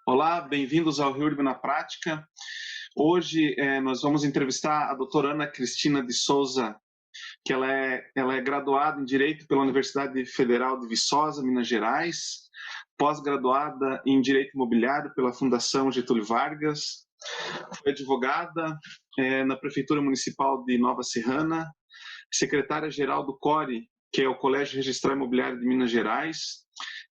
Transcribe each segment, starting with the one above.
Olá, bem-vindos ao REURB na Prática. Hoje nós vamos entrevistar a doutora Ana Cristina de Souza, que ela é graduada em Direito pela Universidade Federal de Viçosa, Minas Gerais, pós-graduada em Direito Imobiliário pela Fundação Getúlio Vargas, foi advogada na Prefeitura Municipal de Nova Serrana, secretária-geral do CORE, que é o Colégio Registral Imobiliário de Minas Gerais,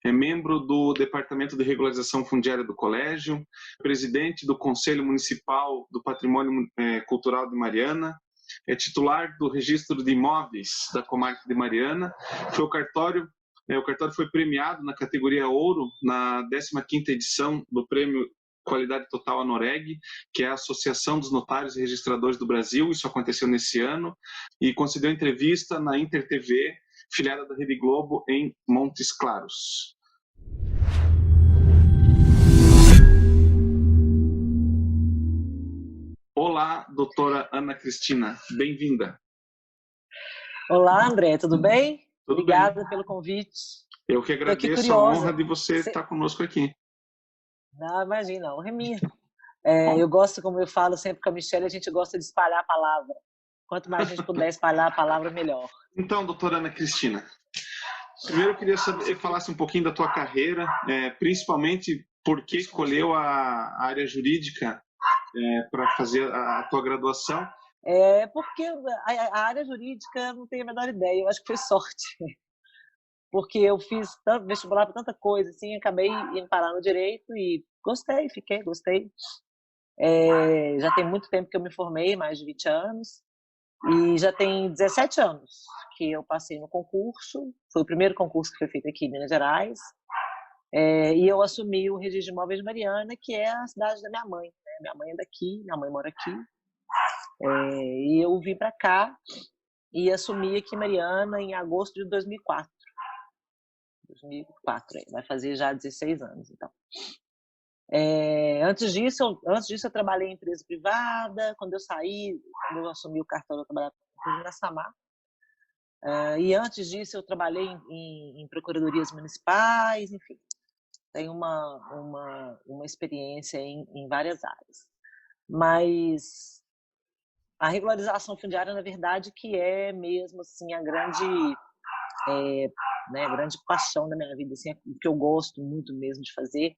é membro do Departamento de Regularização Fundiária do Colégio, presidente do Conselho Municipal do Patrimônio Cultural de Mariana, é titular do Registro de Imóveis da Comarca de Mariana, foi o cartório foi premiado na categoria Ouro na 15ª edição do Prêmio Qualidade Total Anoreg, que é a Associação dos Notários e Registradores do Brasil, isso aconteceu nesse ano, e concedeu entrevista na Inter TV, filiada da Rede Globo, em Montes Claros. Olá, doutora Ana Cristina, bem-vinda. Olá, André, tudo bem? Tudo Obrigada bem. pelo convite. Eu que Estou aqui agradeço a curiosa. honra de você estar conosco aqui. Não, imagina, a honra é minha. Eu gosto, como eu falo sempre com a Michelle, a gente gosta de espalhar a palavra. Quanto mais a gente puder espalhar a palavra, melhor. Então, doutora Ana Cristina, primeiro eu queria saber que falasse um pouquinho da tua carreira, principalmente por que escolheu a área jurídica para fazer a tua graduação. Porque a área jurídica não tenho a menor ideia, eu acho que foi sorte. Porque eu fiz tanto vestibular para tanta coisa, assim, acabei indo parar no direito e gostei. Já tem muito tempo que eu me formei, mais de 20 anos, e já tem 17 anos que eu passei no concurso, foi o primeiro concurso que foi feito aqui em Minas Gerais, e eu assumi o Registro de Imóveis de Mariana, que é a cidade da minha mãe, né? Minha mãe é daqui, minha mãe mora aqui, e eu vim para cá e assumi aqui Mariana em agosto de 2004. Vai fazer já 16 anos, então. Antes disso eu trabalhei em empresa privada. Quando eu assumi o cartório, eu trabalhava na Samar. E antes disso eu trabalhei em procuradorias municipais, enfim. Tenho uma experiência em várias áreas. Mas a regularização fundiária, na verdade, que é mesmo assim a grande paixão da minha vida, assim, o que eu gosto muito mesmo de fazer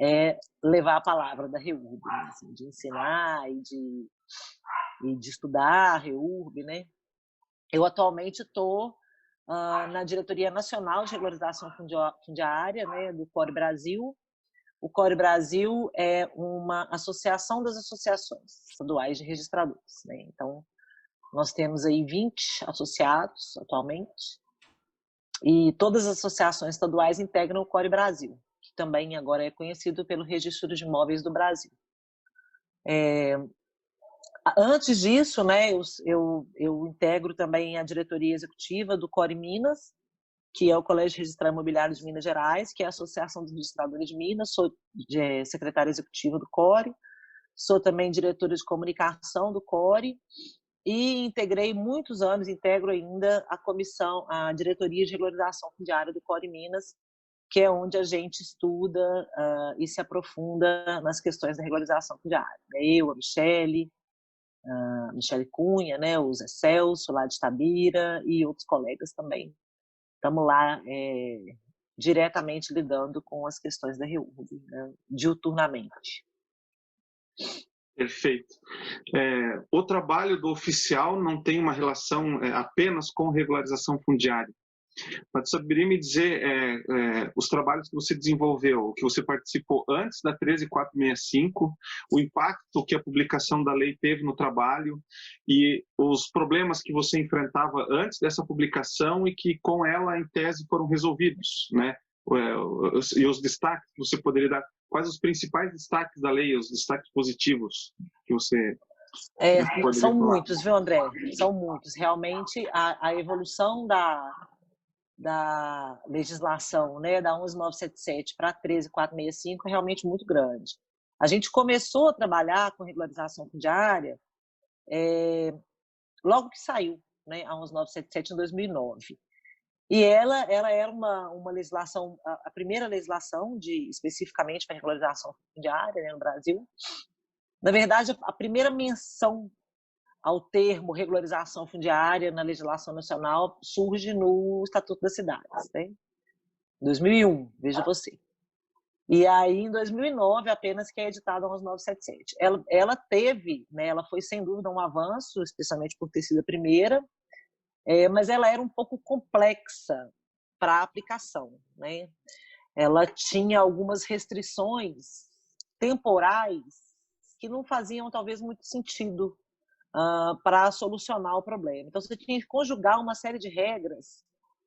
é levar a palavra da REURB, né? Assim, de ensinar e de estudar a REURB, né? Eu atualmente estou na Diretoria Nacional de Regularização Fundiária, né, do CORE Brasil. O CORE Brasil é uma associação das associações estaduais de registradores, né? Então, nós temos aí 20 associados atualmente, e todas as associações estaduais integram o CORE Brasil, que também agora é conhecido pelo Registro de Imóveis do Brasil. Antes disso, né, eu integro também a diretoria executiva do CORE Minas, que é o Colégio Registral Imobiliário de Minas Gerais, que é a Associação dos Registradores de Minas. Sou secretária executiva do CORE, sou também diretora de comunicação do CORE, e integro ainda a diretoria de regularização fundiária do CORE Minas, que é onde a gente estuda e se aprofunda nas questões da regularização fundiária. Eu, a Michele Cunha, né, o Zé Celso, lá de Itabira, e outros colegas também. Estamos lá diretamente lidando com as questões da REURB, né, diuturnamente. Perfeito. O trabalho do oficial não tem uma relação apenas com regularização fundiária. Mas você saberia me dizer os trabalhos que você desenvolveu, que você participou antes da 13465, o impacto que a publicação da lei teve no trabalho e os problemas que você enfrentava antes dessa publicação e que com ela, em tese, foram resolvidos, né? E os destaques que você poderia dar, quais os principais destaques da lei, os destaques positivos que você São falar? muitos, viu, André? São muitos. Realmente, a evolução da legislação, né, da 11.977 para a 13.465 é realmente muito grande. A gente começou a trabalhar com regularização fundiária logo que saiu, né, a 11.977 em 2009. E ela era uma legislação, a primeira legislação especificamente para regularização fundiária, né, no Brasil. Na verdade, a primeira menção ao termo regularização fundiária na legislação nacional surge no Estatuto das Cidades, né? 2001, veja você. E aí, em 2009, apenas que é editada a 11977. Ela teve, né, ela foi sem dúvida um avanço, especialmente por ter sido a primeira, mas ela era um pouco complexa para a aplicação, né? Ela tinha algumas restrições temporais que não faziam talvez muito sentido para solucionar o problema. Então, você tinha que conjugar uma série de regras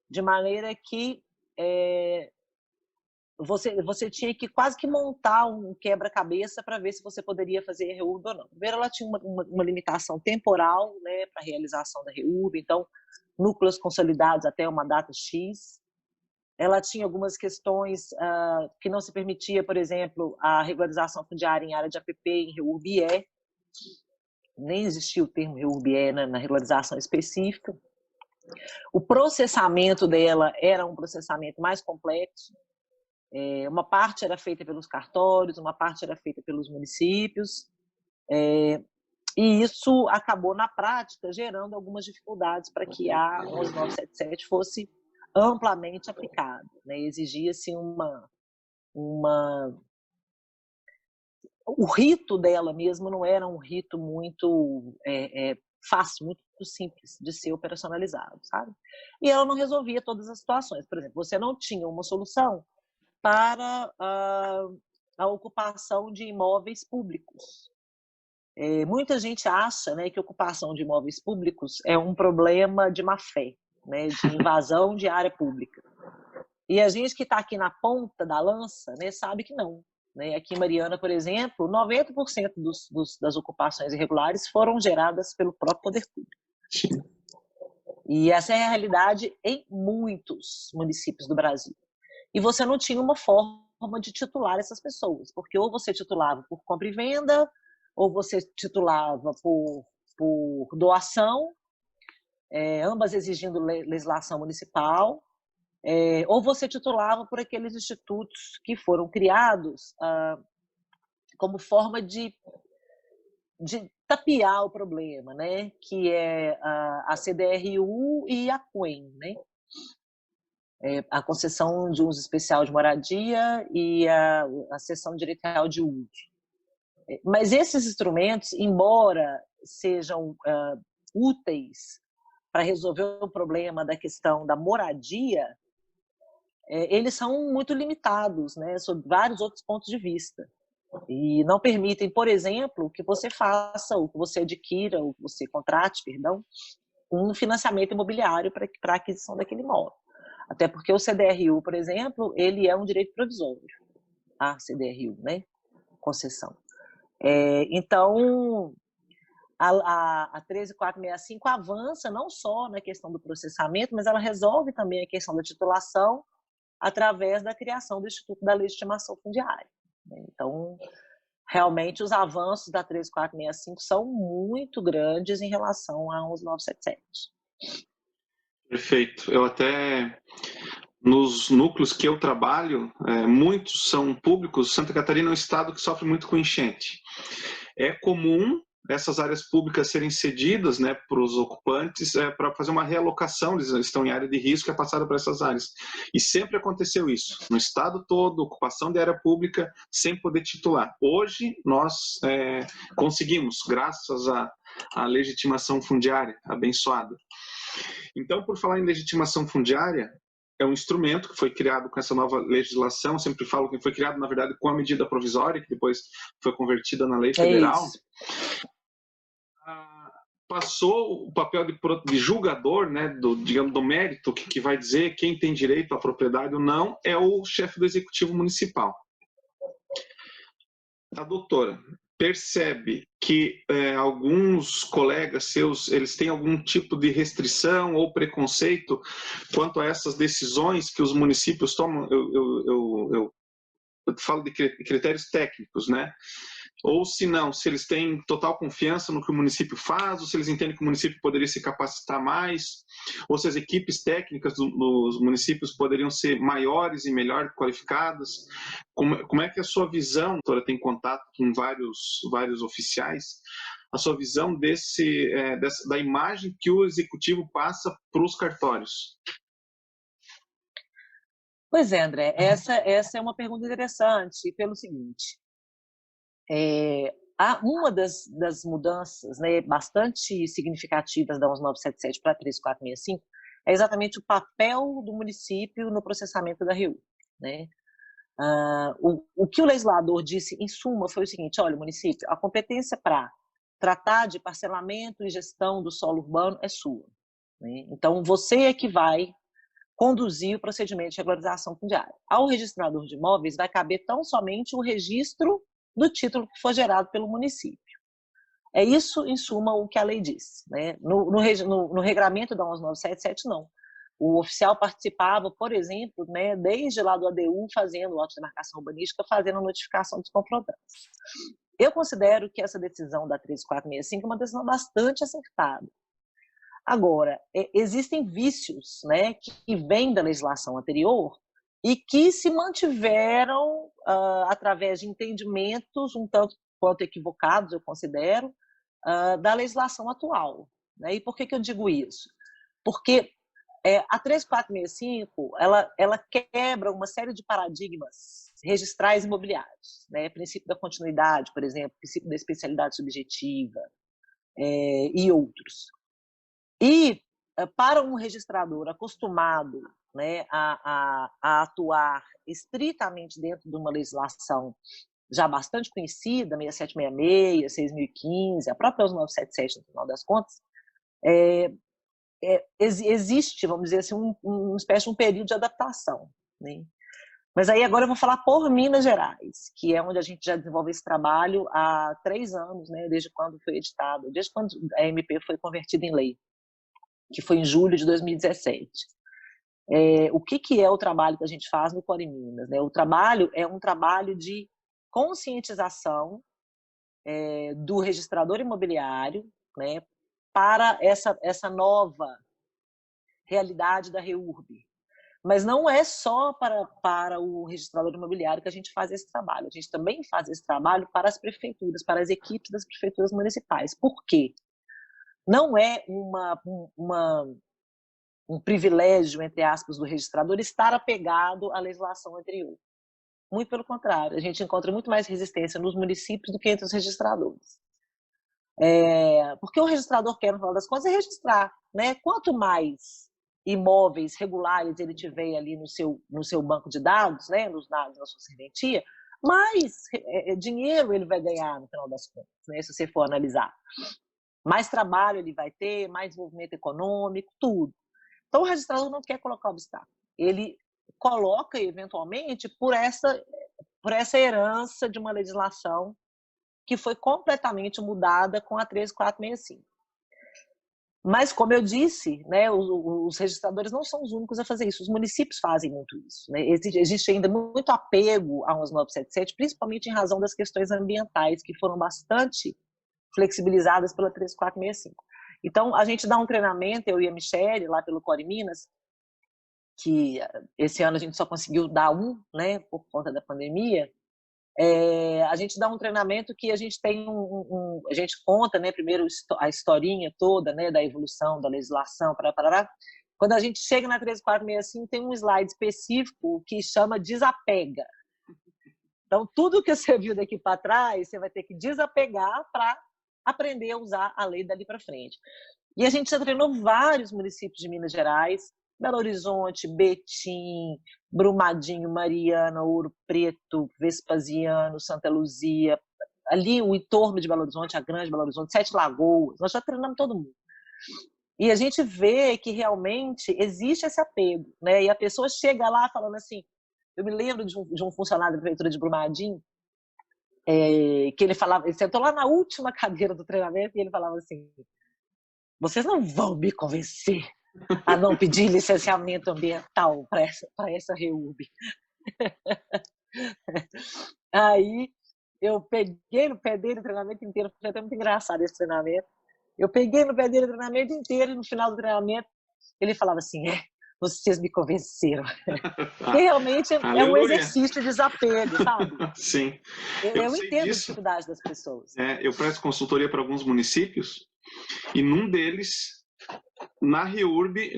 de maneira que você tinha que quase que montar um quebra-cabeça para ver se você poderia fazer a REURB ou não. Primeiro, ela tinha uma limitação temporal, né, para a realização da REURB, então, núcleos consolidados até uma data X. Ela tinha algumas questões que não se permitia, por exemplo, a regularização fundiária em área de APP em REURB-E. Nem existia o termo REURB-E na regularização específica. O processamento dela era um processamento mais complexo. Uma parte era feita pelos cartórios, uma parte era feita pelos municípios, e isso acabou, na prática, gerando algumas dificuldades para que a 11977 fosse amplamente aplicada, né? Exigia-se o rito dela mesmo não era um rito muito fácil, muito simples de ser operacionalizado, sabe? E ela não resolvia todas as situações. Por exemplo, você não tinha uma solução para a ocupação de imóveis públicos. Muita gente acha, né, que ocupação de imóveis públicos é um problema de má-fé, né, de invasão de área pública. E a gente que está aqui na ponta da lança, né, sabe que não. Né? Aqui em Mariana, por exemplo, 90% das ocupações irregulares foram geradas pelo próprio poder público. Sim. E essa é a realidade em muitos municípios do Brasil. E você não tinha uma forma de titular essas pessoas, porque ou você titulava por compra e venda, ou você titulava por doação, ambas exigindo legislação municipal, ou você titulava por aqueles institutos que foram criados como forma de tapear o problema, né? Que é a CDRU e a CUEM, né? A concessão de uso especial de moradia e a cessão de direito real de uso. Mas esses instrumentos, embora sejam úteis para resolver o problema da questão da moradia, eles são muito limitados, né, sob vários outros pontos de vista. E não permitem, por exemplo, que você faça, ou que você adquira, ou que você contrate, perdão, um financiamento imobiliário para a aquisição daquele imóvel. Até porque o CDRU, por exemplo, ele é um direito provisório, a CDRU, né? Concessão. Então, a 13465 avança não só na questão do processamento, mas ela resolve também a questão da titulação através da criação do Instituto da Legitimação Fundiária. Então, realmente, os avanços da 13465 são muito grandes em relação a 11977. Perfeito. Eu até, nos núcleos que eu trabalho, muitos são públicos. Santa Catarina é um estado que sofre muito com enchente. É comum essas áreas públicas serem cedidas, né, para os ocupantes para fazer uma realocação, eles estão em área de risco, é passada para essas áreas. E sempre aconteceu isso, no estado todo, ocupação de área pública, sem poder titular. Hoje, nós conseguimos, graças à legitimação fundiária abençoada. Então, por falar em legitimação fundiária, é um instrumento que foi criado com essa nova legislação, eu sempre falo que foi criado, na verdade, com a medida provisória, que depois foi convertida na lei federal. Passou o papel de julgador, né, digamos, do mérito, que vai dizer quem tem direito à propriedade ou não, é o chefe do executivo municipal. A doutora percebe que alguns colegas seus, eles têm algum tipo de restrição ou preconceito quanto a essas decisões que os municípios tomam? Eu falo de critérios técnicos, né? ou se não, se eles têm total confiança no que o município faz, ou se eles entendem que o município poderia se capacitar mais, ou se as equipes técnicas dos municípios poderiam ser maiores e melhor qualificadas. Como é que a sua visão, doutora, tem contato com vários oficiais, a sua visão da imagem que o executivo passa para os cartórios? Pois é, André, essa é uma pergunta interessante, pelo seguinte, uma das mudanças, né, bastante significativas da 11977 para a 3465 é exatamente o papel do município no processamento da REU, né? O que o legislador disse, em suma, foi o seguinte: olha, município, a competência para tratar de parcelamento e gestão do solo urbano é sua, né? Então, você é que vai conduzir o procedimento de regularização fundiária. Ao registrador de imóveis vai caber tão somente o registro do título que for gerado pelo município. É isso, em suma, o que a lei diz, né? No regramento da 11977, não. O oficial participava, por exemplo, né, desde lá do ADU, fazendo auto de marcação urbanística, fazendo notificação dos comprovantes. Eu considero que essa decisão da 13465 é uma decisão bastante acertada. Agora, existem vícios, né, que vêm da legislação anterior e que se mantiveram através de entendimentos um tanto quanto equivocados, eu considero, da legislação atual, né? E por que eu digo isso? Porque a 3465 ela quebra uma série de paradigmas registrais imobiliários, né? Princípio da continuidade, por exemplo, princípio da especialidade subjetiva e outros. E para um registrador acostumado, né, a atuar estritamente dentro de uma legislação já bastante conhecida, 6766, 6015, a própria 1977, no final das contas, existe, vamos dizer assim, uma espécie de um período de adaptação, né? Mas aí agora eu vou falar por Minas Gerais, que é onde a gente já desenvolve esse trabalho há 3 anos, né, desde quando foi editado, desde quando a MP foi convertida em lei, que foi em julho de 2017. O que é o trabalho que a gente faz no Core Minas, né? O trabalho é um trabalho de conscientização do registrador imobiliário, né, para essa nova realidade da REURB. Mas não é só para o registrador imobiliário que a gente faz esse trabalho. A gente também faz esse trabalho para as prefeituras, para as equipes das prefeituras municipais. Por quê? Não é um privilégio, entre aspas, do registrador estar apegado à legislação anterior. Muito pelo contrário, a gente encontra muito mais resistência nos municípios do que entre os registradores. Porque o registrador quer, no final das contas, é registrar, né? Quanto mais imóveis regulares ele tiver ali no seu banco de dados, né, nos dados da sua serventia, mais dinheiro ele vai ganhar, no final das contas, né, se você for analisar. Mais trabalho ele vai ter, mais desenvolvimento econômico, tudo. Então, o registrador não quer colocar obstáculo. Ele coloca, eventualmente, por essa herança de uma legislação que foi completamente mudada com a 13465. Mas, como eu disse, né, os registradores não são os únicos a fazer isso. Os municípios fazem muito isso, né? Existe ainda muito apego a 11977, principalmente em razão das questões ambientais, que foram bastante flexibilizadas pela 13465. Então, a gente dá um treinamento, eu e a Michele, lá pelo Core Minas, que esse ano a gente só conseguiu dar né, por conta da pandemia. A gente dá um treinamento que a gente tem a gente conta, né, primeiro a historinha toda, né, da evolução da legislação, quando a gente chega na 13465 tem um slide específico que chama desapega. Então tudo que você viu daqui para trás você vai ter que desapegar para aprender a usar a lei dali para frente. E a gente já treinou vários municípios de Minas Gerais, Belo Horizonte, Betim, Brumadinho, Mariana, Ouro Preto, Vespasiano, Santa Luzia, ali o entorno de Belo Horizonte, a Grande Belo Horizonte, 7 Lagoas, nós já treinamos todo mundo. E a gente vê que realmente existe esse apego, né? E a pessoa chega lá falando assim, eu me lembro de um funcionário da prefeitura de Brumadinho, que ele falava, ele sentou lá na última cadeira do treinamento e ele falava assim, vocês não vão me convencer a não pedir licenciamento ambiental para essa REURB. Aí eu peguei no pé dele o treinamento inteiro, foi até muito engraçado esse treinamento. Eu peguei no pé dele o treinamento inteiro e no final do treinamento ele falava assim, vocês me convenceram. Porque realmente é um Aleluia. exercício de desapego, sabe? Sim. Eu sei entendo a disso. dificuldade das pessoas. Eu presto consultoria para alguns municípios e num deles, na REURB,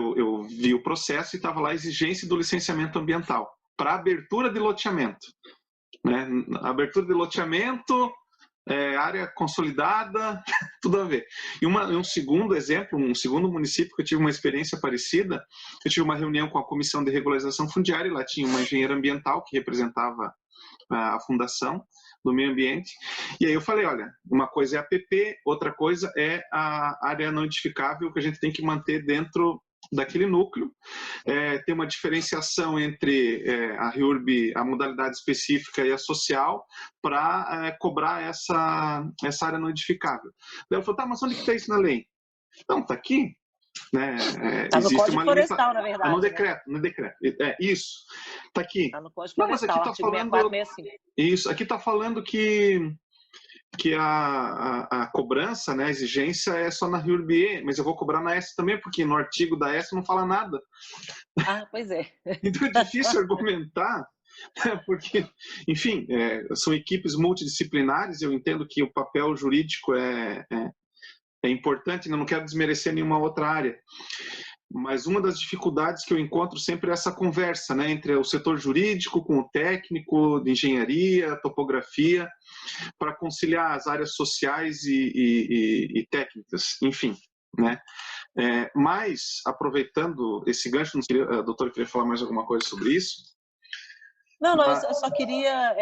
eu vi o processo e estava lá a exigência do licenciamento ambiental para abertura de loteamento. Né? Abertura de loteamento, área consolidada, tudo a ver. E um segundo exemplo, um segundo município que eu tive uma experiência parecida, eu tive uma reunião com a Comissão de Regularização Fundiária, e lá tinha uma engenheira ambiental que representava a fundação do meio ambiente, e aí eu falei, olha, uma coisa é a APP, outra coisa é a área não edificável que a gente tem que manter dentro daquele núcleo, tem uma diferenciação entre a REURB, a modalidade específica e a social, para cobrar essa área não edificável. Daí ela falou, tá, mas onde que está isso na lei? Não, está aqui. Né? Está no Código Florestal, na verdade. No decreto. Isso. Está aqui. Está no Código Florestal, artigo 64, 65. Isso, aqui está falando que a cobrança, né, a exigência é só na REURB, mas eu vou cobrar na S também, porque no artigo da S não fala nada. Ah, pois é. Então é difícil argumentar, porque, enfim, são equipes multidisciplinares, eu entendo que o papel jurídico é importante, eu não quero desmerecer nenhuma outra área, mas uma das dificuldades que eu encontro sempre é essa conversa, né, entre o setor jurídico com o técnico de engenharia, topografia, para conciliar as áreas sociais e técnicas, enfim, né. Mas, aproveitando esse gancho, não sei, a doutora queria falar mais alguma coisa sobre isso? Não, eu só queria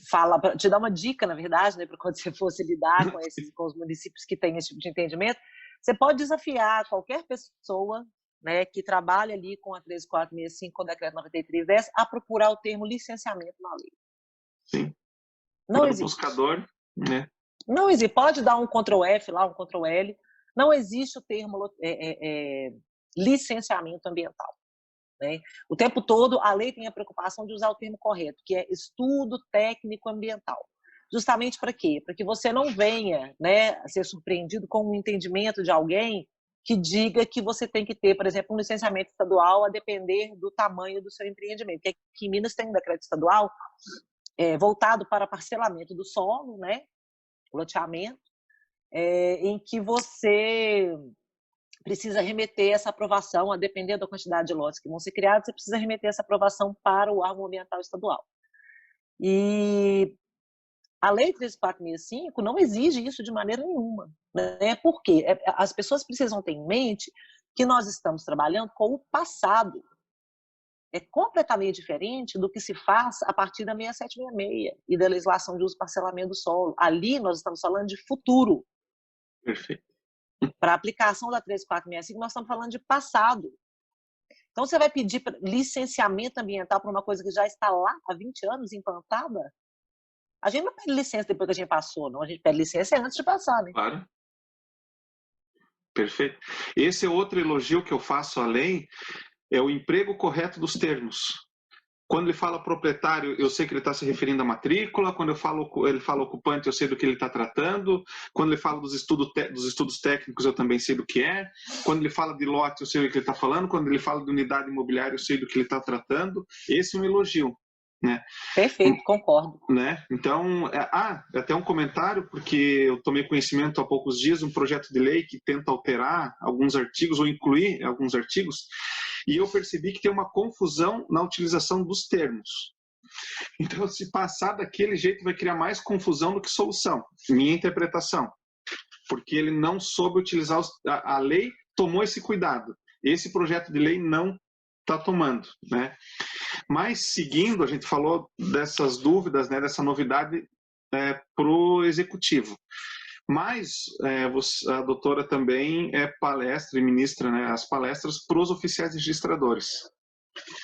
falar, te dar uma dica, na verdade, né, para quando você fosse lidar com os municípios que têm esse tipo de entendimento, você pode desafiar qualquer pessoa, né, que trabalha ali com a 13465, com o decreto 9310, a procurar o termo licenciamento na lei. Sim. Não existe. Buscador, né? Não existe. Pode dar um Ctrl+F lá, um Ctrl+L. Não existe o termo licenciamento ambiental. Né? O tempo todo, a lei tem a preocupação de usar o termo correto, que é estudo técnico ambiental. Justamente para quê? Para que você não venha, né, a ser surpreendido com um entendimento de alguém que diga que você tem que ter, por exemplo, um licenciamento estadual a depender do tamanho do seu empreendimento. Porque aqui em Minas tem um decreto estadual voltado para parcelamento do solo, né, loteamento, em que você precisa remeter essa aprovação, a depender da quantidade de lotes que vão ser criados, você precisa remeter essa aprovação para o órgão ambiental estadual. E a Lei 13465 não exige isso de maneira nenhuma. Né? Por quê? As pessoas precisam ter em mente que nós estamos trabalhando com o passado. É completamente diferente do que se faz a partir da 6766 e da legislação de uso e parcelamento do solo. Ali nós estamos falando de futuro. Perfeito. Para a aplicação da 13465, nós estamos falando de passado. Então, você vai pedir licenciamento ambiental para uma coisa que já está lá há 20 anos implantada? A gente não pede licença depois que a gente passou, não. A gente pede licença antes de passar, né? Claro. Perfeito. Esse é outro elogio que eu faço à lei, é o emprego correto dos termos. Quando ele fala proprietário, eu sei que ele está se referindo à matrícula. Quando ele fala ocupante, eu sei do que ele está tratando. Quando ele fala dos estudos técnicos, eu também sei do que é. Quando ele fala de lote, eu sei do que ele está falando. Quando ele fala de unidade imobiliária, eu sei do que ele está tratando. Esse é um elogio. Né? Perfeito, concordo. Né? Então, até um comentário, porque eu tomei conhecimento há poucos dias de um projeto de lei que tenta alterar alguns artigos ou incluir alguns artigos, e eu percebi que tem uma confusão na utilização dos termos. Então, se passar daquele jeito, vai criar mais confusão do que solução, minha interpretação, porque ele não soube utilizar, a lei tomou esse cuidado, esse projeto de lei não está tomando, né? Mas, seguindo, a gente falou dessas dúvidas, né, dessa novidade para o executivo. Mas a doutora também palestra e ministra, né, as palestras para os oficiais registradores.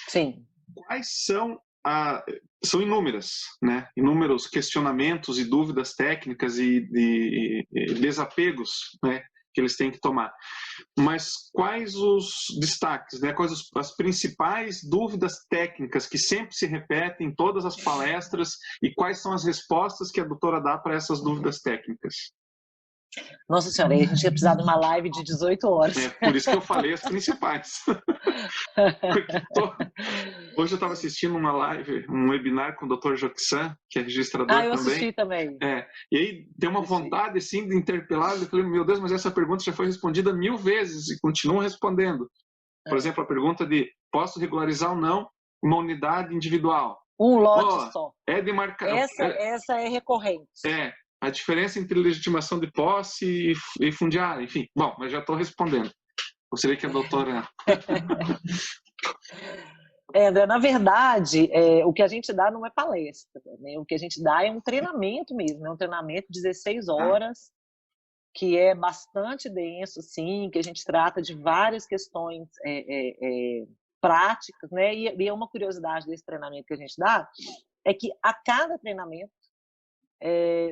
Sim. Quais são inúmeras, né? Inúmeros questionamentos e dúvidas técnicas e desapegos, né, que eles têm que tomar. Mas quais os destaques, né? Quais as principais dúvidas técnicas que sempre se repetem em todas as palestras e quais são as respostas que a doutora dá para essas dúvidas técnicas? Nossa senhora, aí a gente ia precisar de uma live de 18 horas. Por isso que eu falei as principais. Hoje eu estava assistindo uma live, um webinar com o Dr. Joxan, que é registrador também. Eu assisti também. E aí deu uma vontade assim de interpelar, eu falei, meu Deus, mas essa pergunta já foi respondida 1000 vezes e continuam respondendo. Por exemplo, a pergunta de posso regularizar ou não uma unidade individual? Um lote só. É de marcar. Essa é recorrente. A diferença entre legitimação de posse e fundiária, enfim. Bom, mas já estou respondendo. Gostaria que a doutora... André, na verdade, o que a gente dá não é palestra, né? O que a gente dá é um treinamento mesmo, é um treinamento de 16 horas, que é bastante denso, sim, que a gente trata de várias questões práticas, né? E é uma curiosidade desse treinamento que a gente dá, é que a cada treinamento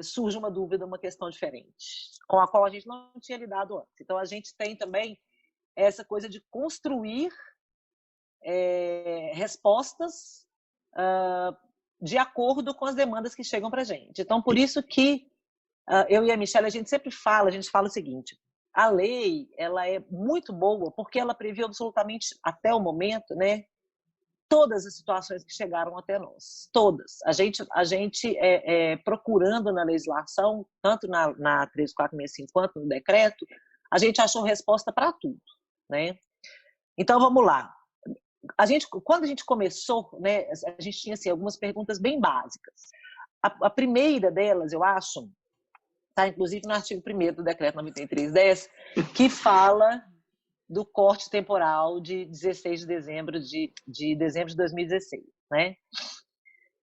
surge uma dúvida, uma questão diferente, com a qual a gente não tinha lidado antes. Então, a gente tem também essa coisa de construir respostas de acordo com as demandas que chegam para a gente. Então, por isso que eu e a Michelle, a gente sempre fala, o seguinte, a lei ela é muito boa porque ela previu absolutamente, até o momento, né, todas as situações que chegaram até nós. Todas. A gente procurando na legislação, tanto na 13465 quanto no decreto, a gente achou resposta para tudo, né? Então, vamos lá. Quando a gente começou, né, a gente tinha assim, algumas perguntas bem básicas. A primeira delas, eu acho, está inclusive no artigo 1º do decreto 9310, que fala do corte temporal de 16 de dezembro de 2016, né?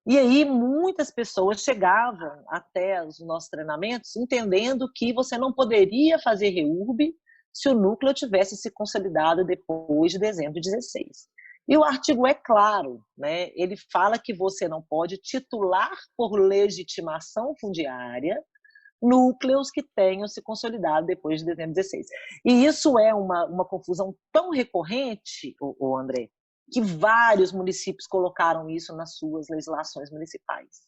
E aí muitas pessoas chegavam até os nossos treinamentos entendendo que você não poderia fazer REURB se o núcleo tivesse se consolidado depois de dezembro de 16. E o artigo é claro, né? Ele fala que você não pode titular por legitimação fundiária núcleos que tenham se consolidado depois de dezembro de 16. E isso é uma confusão tão recorrente, André, que vários municípios colocaram isso nas suas legislações municipais.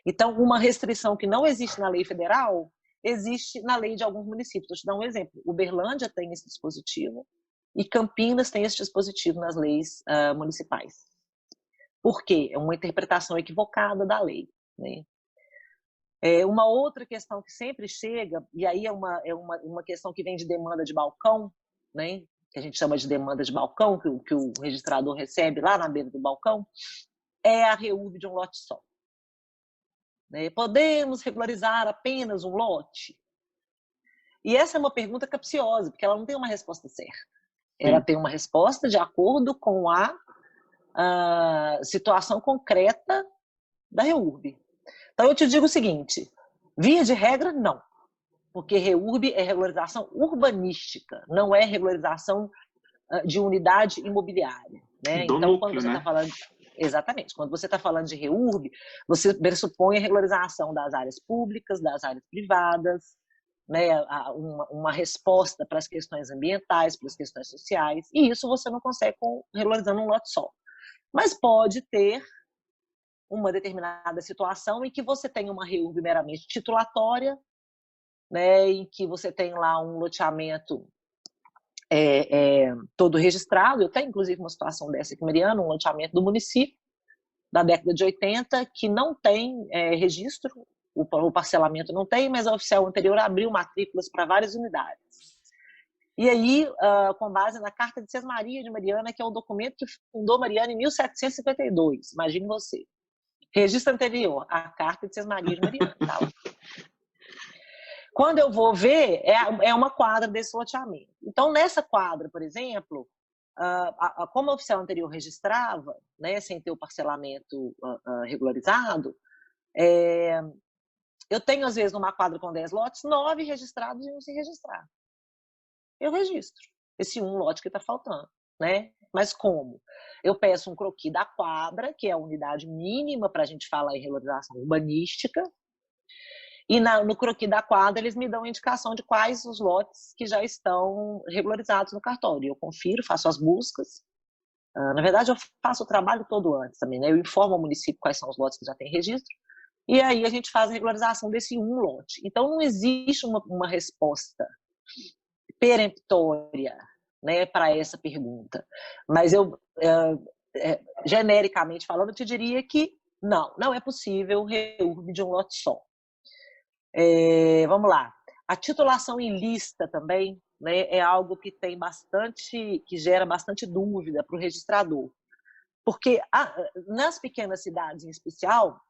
Então, uma restrição que não existe na lei federal, existe na lei de alguns municípios. Vou te dar um exemplo. Uberlândia tem esse dispositivo e Campinas tem esse dispositivo nas leis municipais. Por quê? É uma interpretação equivocada da lei, né? Uma outra questão que sempre chega, e aí é uma questão que vem de demanda de balcão, né? Que a gente chama de demanda de balcão, que o registrador recebe lá na beira do balcão, é a REURB de um lote só. Né? Podemos regularizar apenas um lote? E essa é uma pergunta capciosa, porque ela não tem uma resposta certa. Ela tem uma resposta de acordo com a situação concreta da REURB. Então, eu te digo o seguinte, via de regra, não. Porque REURB é regularização urbanística, não é regularização de unidade imobiliária. Né? Então, núcleo, quando você está falando... Exatamente. Quando você está falando de REURB, você pressupõe a regularização das áreas públicas, das áreas privadas, né? Uma resposta para as questões ambientais, para as questões sociais, e isso você não consegue regularizando um lote só. Mas pode ter uma determinada situação em que você tem uma REURB meramente titulatória, né, em que você tem lá um loteamento todo registrado. Eu tenho, inclusive, uma situação dessa aqui, Mariana, um loteamento do município, da década de 80, que não tem registro, o parcelamento não tem, mas a oficial anterior abriu matrículas para várias unidades. E aí, com base na Carta de Sesmaria de Mariana, que é o documento que fundou Mariana em 1752, imagine você. Registro anterior, a Carta de Sesmaria de Mariana. Tá lá. Quando eu vou ver, é uma quadra desse loteamento. Então, nessa quadra, por exemplo, como a oficial anterior registrava, né, sem ter o parcelamento regularizado, eu tenho, às vezes, numa quadra com 10 lotes, 9 registrados e 1 sem registrar. Eu registro esse um lote que está faltando. Né? Mas como? Eu peço um croquis da quadra, que é a unidade mínima para a gente falar em regularização urbanística, e no croquis da quadra eles me dão indicação de quais os lotes que já estão regularizados no cartório. Eu confiro, faço as buscas. Na verdade, eu faço o trabalho todo antes também, né? Eu informo ao município quais são os lotes que já têm registro, e aí a gente faz a regularização desse um lote. Então, não existe uma resposta peremptória, né, para essa pergunta. Mas eu, genericamente falando, eu te diria que não é possível reúbe de um lote só. Vamos lá. A titulação em lista também, né, é algo que que gera bastante dúvida para o registrador. Porque nas pequenas cidades em especial,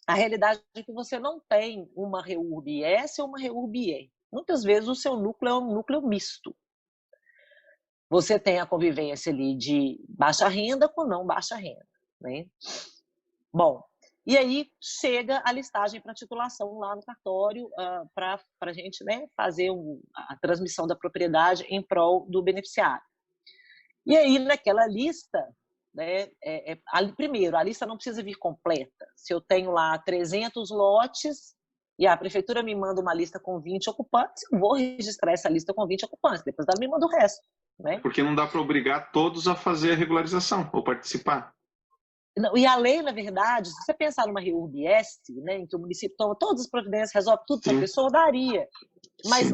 a realidade é que você não tem uma REURB S ou uma REURB E. Muitas vezes o seu núcleo é um núcleo misto. Você tem a convivência ali de baixa renda com não baixa renda, né? Bom, e aí chega a listagem para titulação lá no cartório para a gente, né, fazer a transmissão da propriedade em prol do beneficiário. E aí, naquela lista, né, primeiro, a lista não precisa vir completa. Se eu tenho lá 300 lotes e a prefeitura me manda uma lista com 20 ocupantes, eu vou registrar essa lista com 20 ocupantes, depois ela me manda o resto. Né? Porque não dá para obrigar todos a fazer a regularização ou participar. Não, e a lei, na verdade, se você pensar numa REURB-S, né, em que o município toma todas as providências, resolve tudo para a pessoa, daria. Mas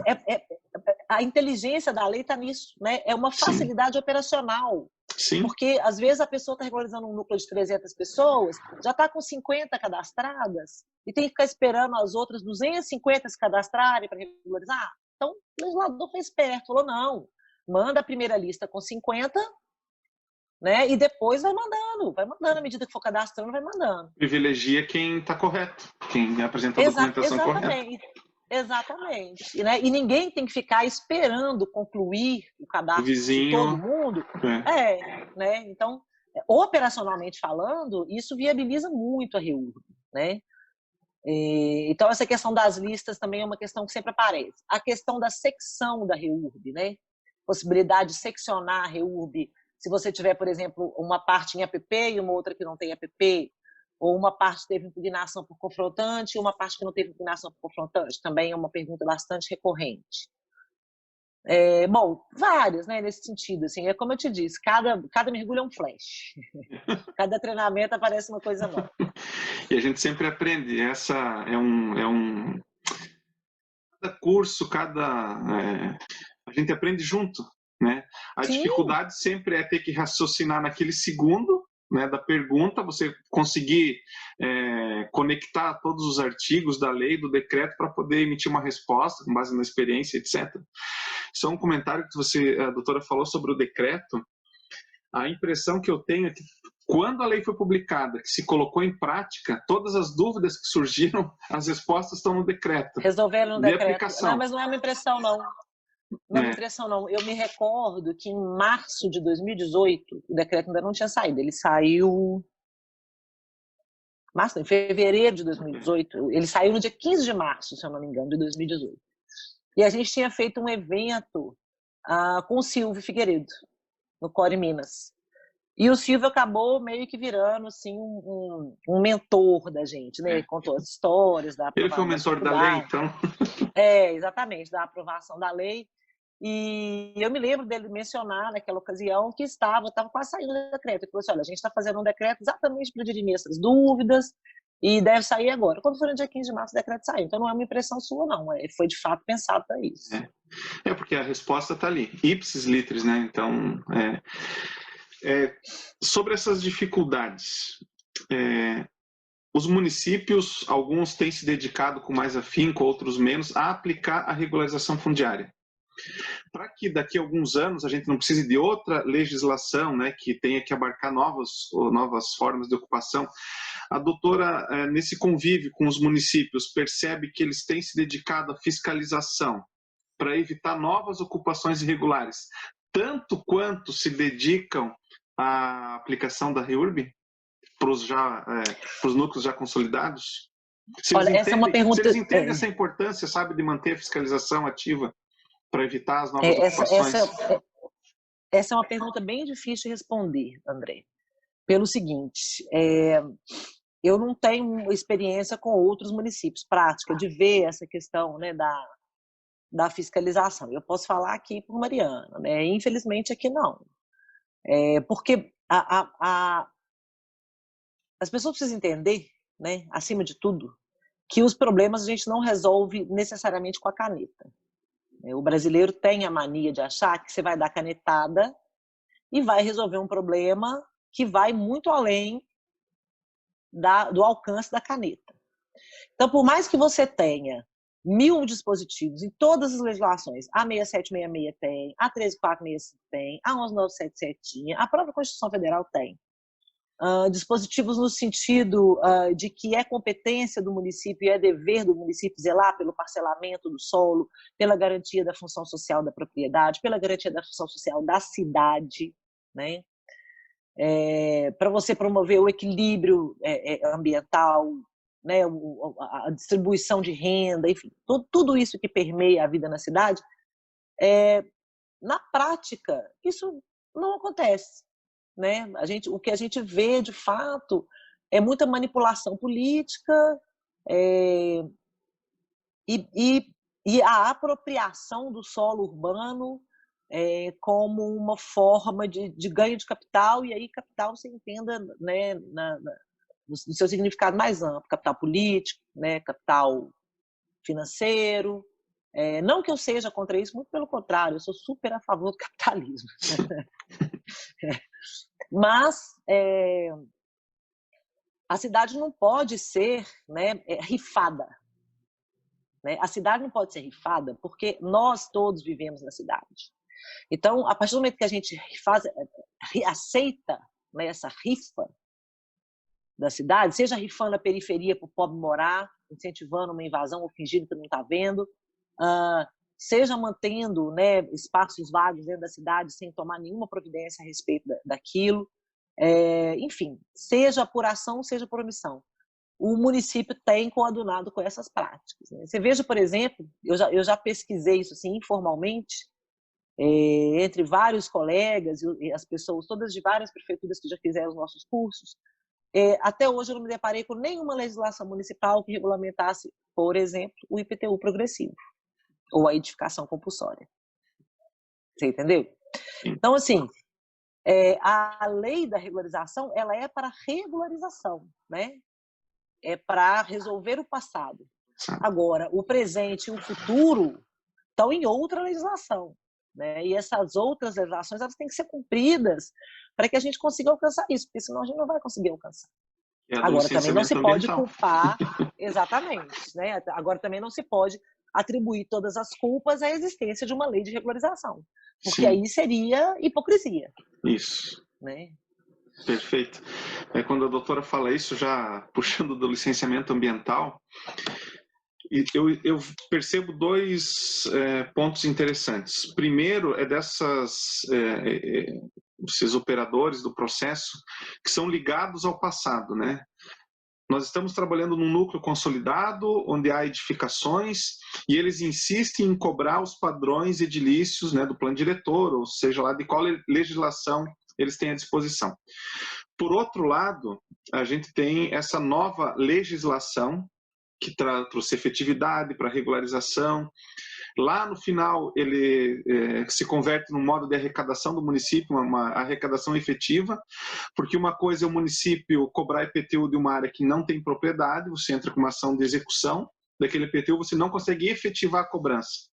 a inteligência da lei está nisso, né? É uma facilidade operacional. Sim. Porque, às vezes, a pessoa está regularizando um núcleo de 300 pessoas, já está com 50 cadastradas e tem que ficar esperando as outras 250 se cadastrarem para regularizar. Então, o legislador foi esperto, falou, não, manda a primeira lista com 50, né? E depois vai mandando à medida que for cadastrando, vai mandando. Privilegia quem está correto, quem apresenta a documentação correta. Exatamente. Né? E ninguém tem que ficar esperando concluir o cadastro de todo mundo. Né? Então, operacionalmente falando, isso viabiliza muito a REURB. Né? Então, essa questão das listas também é uma questão que sempre aparece. A questão da secção da REURB, né? Possibilidade de seccionar a REURB. Se você tiver, por exemplo, uma parte em APP e uma outra que não tem APP, ou uma parte teve impugnação por confrontante e uma parte que não teve impugnação por confrontante, também é uma pergunta bastante recorrente. Bom, várias, né, nesse sentido. Assim, é como eu te disse, cada mergulho é um flash. Cada treinamento aparece uma coisa nova. E a gente sempre aprende. Essa cada curso, a gente aprende junto. Né? A dificuldade sempre é ter que raciocinar naquele segundo, né, da pergunta, você conseguir conectar todos os artigos da lei, do decreto, para poder emitir uma resposta com base na experiência, etc. Só um comentário que a doutora falou sobre o decreto. A impressão que eu tenho é que quando a lei foi publicada, que se colocou em prática, todas as dúvidas que surgiram, as respostas estão no decreto. Resolveram no decreto. Aplicação. Não, mas não é uma impressão, não. Não é uma impressão, não. Eu me recordo que em março de 2018, o decreto ainda não tinha saído. Ele saiu... em fevereiro de 2018. Ele saiu no dia 15 de março, se eu não me engano, de 2018. E a gente tinha feito um evento com o Silvio Figueiredo, no Core Minas. E o Silvio acabou meio que virando assim, um mentor da gente, né? Ele contou as histórias da aprovação. Ele foi o mentor da lei, então? Exatamente, da aprovação da lei. E eu me lembro dele mencionar naquela ocasião que estava quase saindo do decreto. Ele falou assim, olha, a gente está fazendo um decreto exatamente para dirimir essas dúvidas e deve sair agora. Quando foi no dia 15 de março, o decreto saiu. Então não é uma impressão sua, não. Foi de fato pensado para isso. Porque a resposta está ali, ipsis literis, né? Então, sobre essas dificuldades, os municípios, alguns têm se dedicado com mais afinco, outros menos, a aplicar a regularização fundiária. Para que daqui a alguns anos a gente não precise de outra legislação, né, que tenha que abarcar novas formas de ocupação, a doutora, nesse convívio com os municípios, percebe que eles têm se dedicado à fiscalização para evitar novas ocupações irregulares, tanto quanto se dedicam à aplicação da REURB para os núcleos já consolidados? Essa é uma pergunta... Se eles entendem essa importância, sabe, de manter a fiscalização ativa para evitar as novas ocupações? Essa é uma pergunta bem difícil de responder, André. Pelo seguinte, eu não tenho experiência com outros municípios, prática de ver essa questão, né, da fiscalização. Eu posso falar aqui por Mariana, né? Infelizmente aqui não. Porque as pessoas precisam entender, né, acima de tudo, que os problemas a gente não resolve necessariamente com a caneta. O brasileiro tem a mania de achar que você vai dar canetada e vai resolver um problema que vai muito além do alcance da caneta. Então, por mais que você tenha 1000 dispositivos em todas as legislações, a 6766 tem, a 13465 tem, a 11977 tinha, a própria Constituição Federal tem. Dispositivos no sentido de que é competência do município e é dever do município zelar pelo parcelamento do solo, pela garantia da função social da propriedade, pela garantia da função social da cidade, né? Para você promover o equilíbrio ambiental, né? A distribuição de renda, enfim, tudo isso que permeia a vida na cidade, na prática, isso não acontece. Né? O que a gente vê, de fato, é muita manipulação política e a apropriação do solo urbano como uma forma de ganho de capital, e aí capital você entenda, né, no seu significado mais amplo, capital político, né, capital financeiro. Não que eu seja contra isso, muito pelo contrário, eu sou super a favor do capitalismo. Mas a cidade não pode ser, né, rifada. Né? A cidade não pode ser rifada porque nós todos vivemos na cidade. Então, a partir do momento que a gente aceita, né, essa rifa da cidade, seja rifando a periferia para o pobre morar, incentivando uma invasão ou fingindo que não está vendo, seja mantendo, né, espaços vagos dentro da cidade sem tomar nenhuma providência a respeito daquilo, enfim, seja por ação, seja por omissão. O município tem coadunado com essas práticas. Né? Você veja, por exemplo, eu já pesquisei isso assim, informalmente, entre vários colegas e as pessoas, todas de várias prefeituras que já fizeram os nossos cursos. Até hoje eu não me deparei com nenhuma legislação municipal que regulamentasse, por exemplo, o IPTU progressivo ou a edificação compulsória. Você entendeu? Então, assim, a lei da regularização, ela é para regularização, né? É para resolver o passado. Agora, o presente e o futuro estão em outra legislação, né? E essas outras legislações, elas têm que ser cumpridas para que a gente consiga alcançar isso, porque senão a gente não vai conseguir alcançar. Agora, também não se pode culpar, exatamente, né? Agora, também não se pode atribuir todas as culpas à existência de uma lei de regularização, porque Sim. Aí seria hipocrisia. Isso. Né? Perfeito. Quando a doutora fala isso, já puxando do licenciamento ambiental, eu percebo dois pontos interessantes. Primeiro é desses operadores do processo que são ligados ao passado, né? Nós estamos trabalhando num núcleo consolidado, onde há edificações, e eles insistem em cobrar os padrões edilícios, né, do plano diretor, ou seja lá de qual legislação eles têm à disposição. Por outro lado, a gente tem essa nova legislação que trouxe efetividade para regularização. Lá no final, ele se converte num modo de arrecadação do município, uma arrecadação efetiva, porque uma coisa é o município cobrar IPTU de uma área que não tem propriedade, você entra com uma ação de execução daquele IPTU, você não consegue efetivar a cobrança.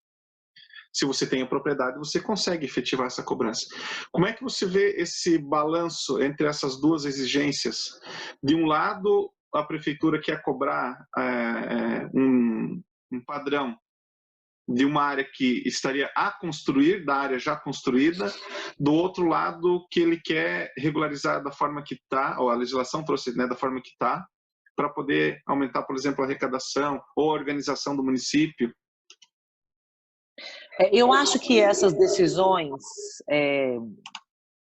Se você tem a propriedade, você consegue efetivar essa cobrança. Como é que você vê esse balanço entre essas duas exigências? De um lado, a prefeitura quer cobrar um padrão de uma área que estaria a construir, da área já construída, do outro lado que ele quer regularizar da forma que está, ou a legislação trouxe, né, da forma que está, para poder aumentar, por exemplo, a arrecadação ou a organização do município. Eu acho que essas decisões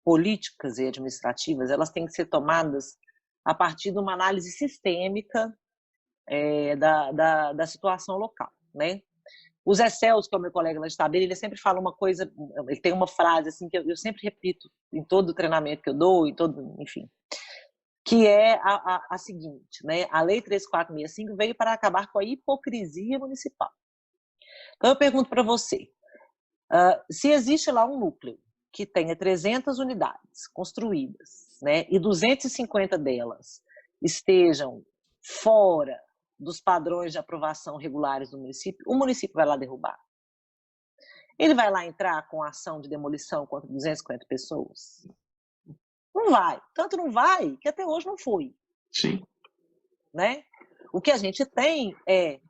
políticas e administrativas, elas têm que ser tomadas a partir de uma análise sistêmica da situação local, né? O Zé Celso, que é o meu colega lá de Itabira, ele sempre fala uma coisa, ele tem uma frase assim que eu sempre repito em todo o treinamento que eu dou, enfim. que é a seguinte, né? A Lei 3465 veio para acabar com a hipocrisia municipal. Então, eu pergunto para você, se existe lá um núcleo que tenha 300 unidades construídas, né, e 250 delas estejam fora dos padrões de aprovação regulares do município, o município vai lá derrubar? Ele vai lá entrar com ação de demolição contra 250 pessoas? Não vai. Tanto não vai que até hoje não foi. Sim. Né? O que a gente tem é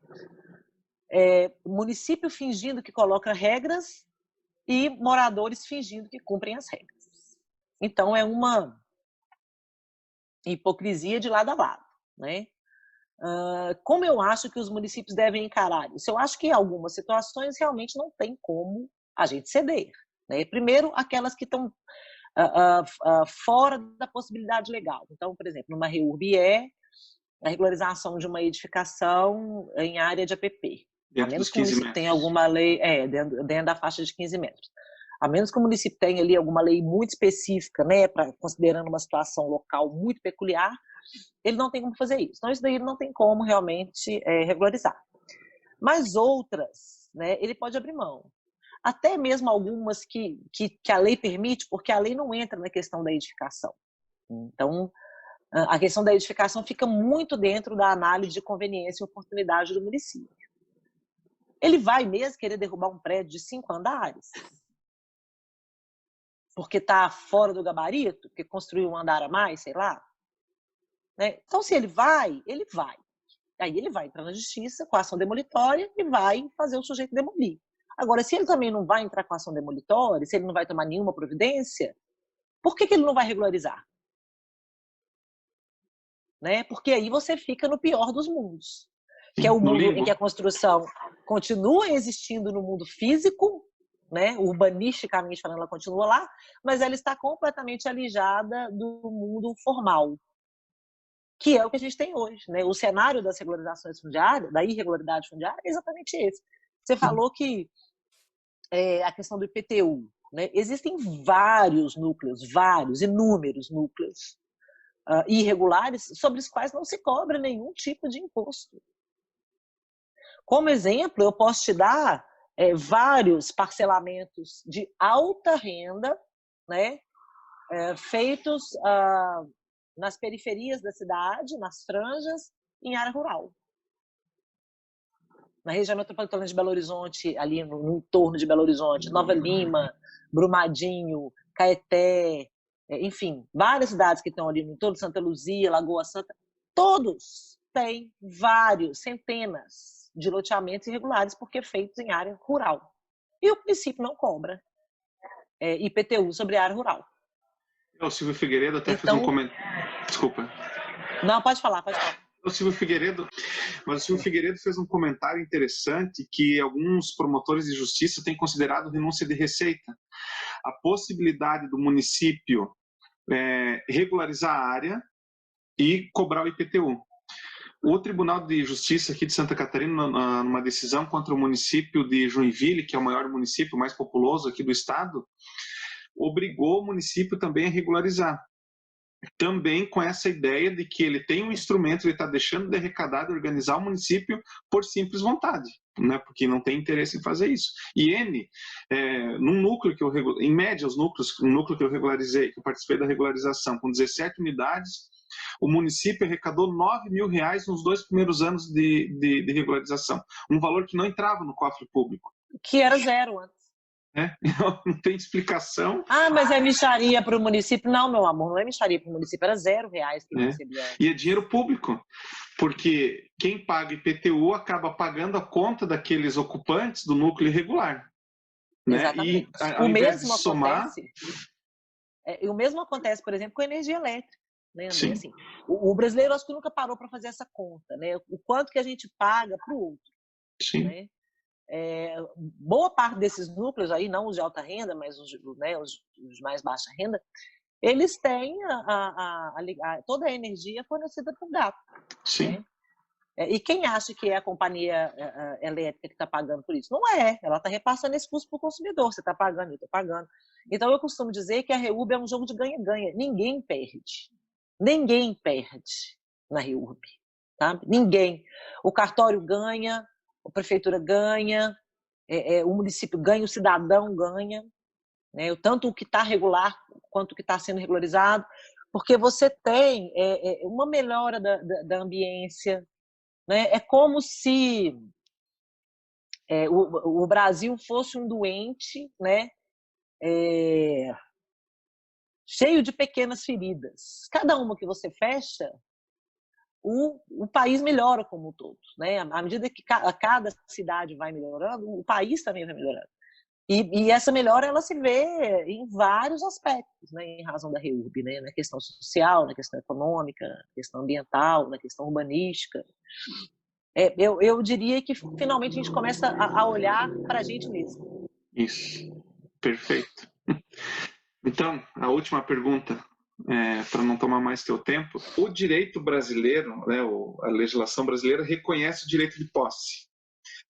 município fingindo que coloca regras e moradores fingindo que cumprem as regras. Então, é uma hipocrisia de lado a lado. Né? Como eu acho que os municípios devem encarar isso? Eu acho que em algumas situações realmente não tem como a gente ceder. Né? Primeiro, aquelas que estão fora da possibilidade legal. Então, por exemplo, numa REURB a regularização de uma edificação em área de APP. A menos que o município tenha alguma lei, dentro da faixa de 15 metros. A menos que o município tenha ali alguma lei muito específica, né, considerando uma situação local muito peculiar, ele não tem como fazer isso. Então, isso daí ele não tem como realmente regularizar. Mas outras, né, ele pode abrir mão. Até mesmo algumas que a lei permite, porque a lei não entra na questão da edificação. Então, a questão da edificação fica muito dentro da análise de conveniência e oportunidade do município. Ele vai mesmo querer derrubar um prédio de 5 andares? Porque está fora do gabarito? Porque construiu um andar a mais, sei lá? Né? Então, se ele vai, ele vai. Aí ele vai entrar na justiça com a ação demolitória e vai fazer o sujeito demolir. Agora, se ele também não vai entrar com a ação demolitória, se ele não vai tomar nenhuma providência, por que ele não vai regularizar? Né? Porque aí você fica no pior dos mundos, que é o mundo em que a construção continua existindo no mundo físico, né? Urbanisticamente falando, ela continua lá, mas ela está completamente alijada do mundo formal, que é o que a gente tem hoje. Né? O cenário das regularizações fundiárias, da irregularidade fundiária, é exatamente esse. Você falou que a questão do IPTU, né? Existem vários núcleos, inúmeros núcleos irregulares sobre os quais não se cobra nenhum tipo de imposto. Como exemplo, eu posso te dar vários parcelamentos de alta renda, né, feitos nas periferias da cidade, nas franjas, em área rural. Na região metropolitana de Belo Horizonte, ali no entorno de Belo Horizonte, Nova Lima, Brumadinho, Caeté, enfim, várias cidades que estão ali no entorno, Santa Luzia, Lagoa Santa, todos têm centenas de loteamentos irregulares porque feitos em área rural. E o município não cobra IPTU sobre a área rural. O Silvio Figueiredo até fez um comentário. Desculpa. Não, pode falar. O Silvio Figueiredo fez um comentário interessante que alguns promotores de justiça têm considerado renúncia de receita. A possibilidade do município regularizar a área e cobrar o IPTU. O Tribunal de Justiça aqui de Santa Catarina, numa decisão contra o município de Joinville, que é o maior município mais populoso aqui do estado, obrigou o município também a regularizar. Também com essa ideia de que ele tem um instrumento, ele está deixando de arrecadar, de organizar o município por simples vontade, né? Porque não tem interesse em fazer isso. E num núcleo que em média, um núcleo que eu regularizei, que eu participei da regularização, com 17 unidades, o município arrecadou R$9 mil nos 2 primeiros anos de regularização. Um valor que não entrava no cofre público. Que era zero antes. Não tem explicação. Mas é mixaria para o município? Não, meu amor, não é mixaria para o município, era R$0 que ele recebia. E é dinheiro público, porque quem paga IPTU acaba pagando a conta daqueles ocupantes do núcleo irregular. Né? Exatamente. O mesmo acontece, por exemplo, com a energia elétrica. Né, André? Assim, o brasileiro acho que nunca parou para fazer essa conta, né? O quanto que a gente paga para o outro. Sim. Né? Boa parte desses núcleos aí, não os de alta renda, mas os de mais baixa renda, eles têm toda a energia fornecida por gato. Sim. Né? E quem acha que é a companhia elétrica que está pagando por isso? Não é, ela está repassando esse custo para o consumidor, você está pagando, eu estou pagando. Então eu costumo dizer que a REURB é um jogo de ganha-ganha, ninguém perde. ninguém perde na REURB, tá? Ninguém. O cartório ganha, a prefeitura ganha, o município ganha, o cidadão ganha, né? Tanto o que está regular quanto o que está sendo regularizado, porque você tem uma melhora da ambiência, né? É como se o Brasil fosse um doente, né? Cheio de pequenas feridas. Cada uma que você fecha, o país melhora como um todo, né? À medida que cada cidade vai melhorando, o país também vai melhorando. E essa melhora ela se vê em vários aspectos, né? Em razão da REURB, né? Na questão social, na questão econômica, na questão ambiental, na questão urbanística. Eu diria que finalmente a gente começa a olhar para a gente mesmo. Isso, perfeito. Então, a última pergunta, para não tomar mais teu tempo. O direito brasileiro, né, a legislação brasileira reconhece o direito de posse.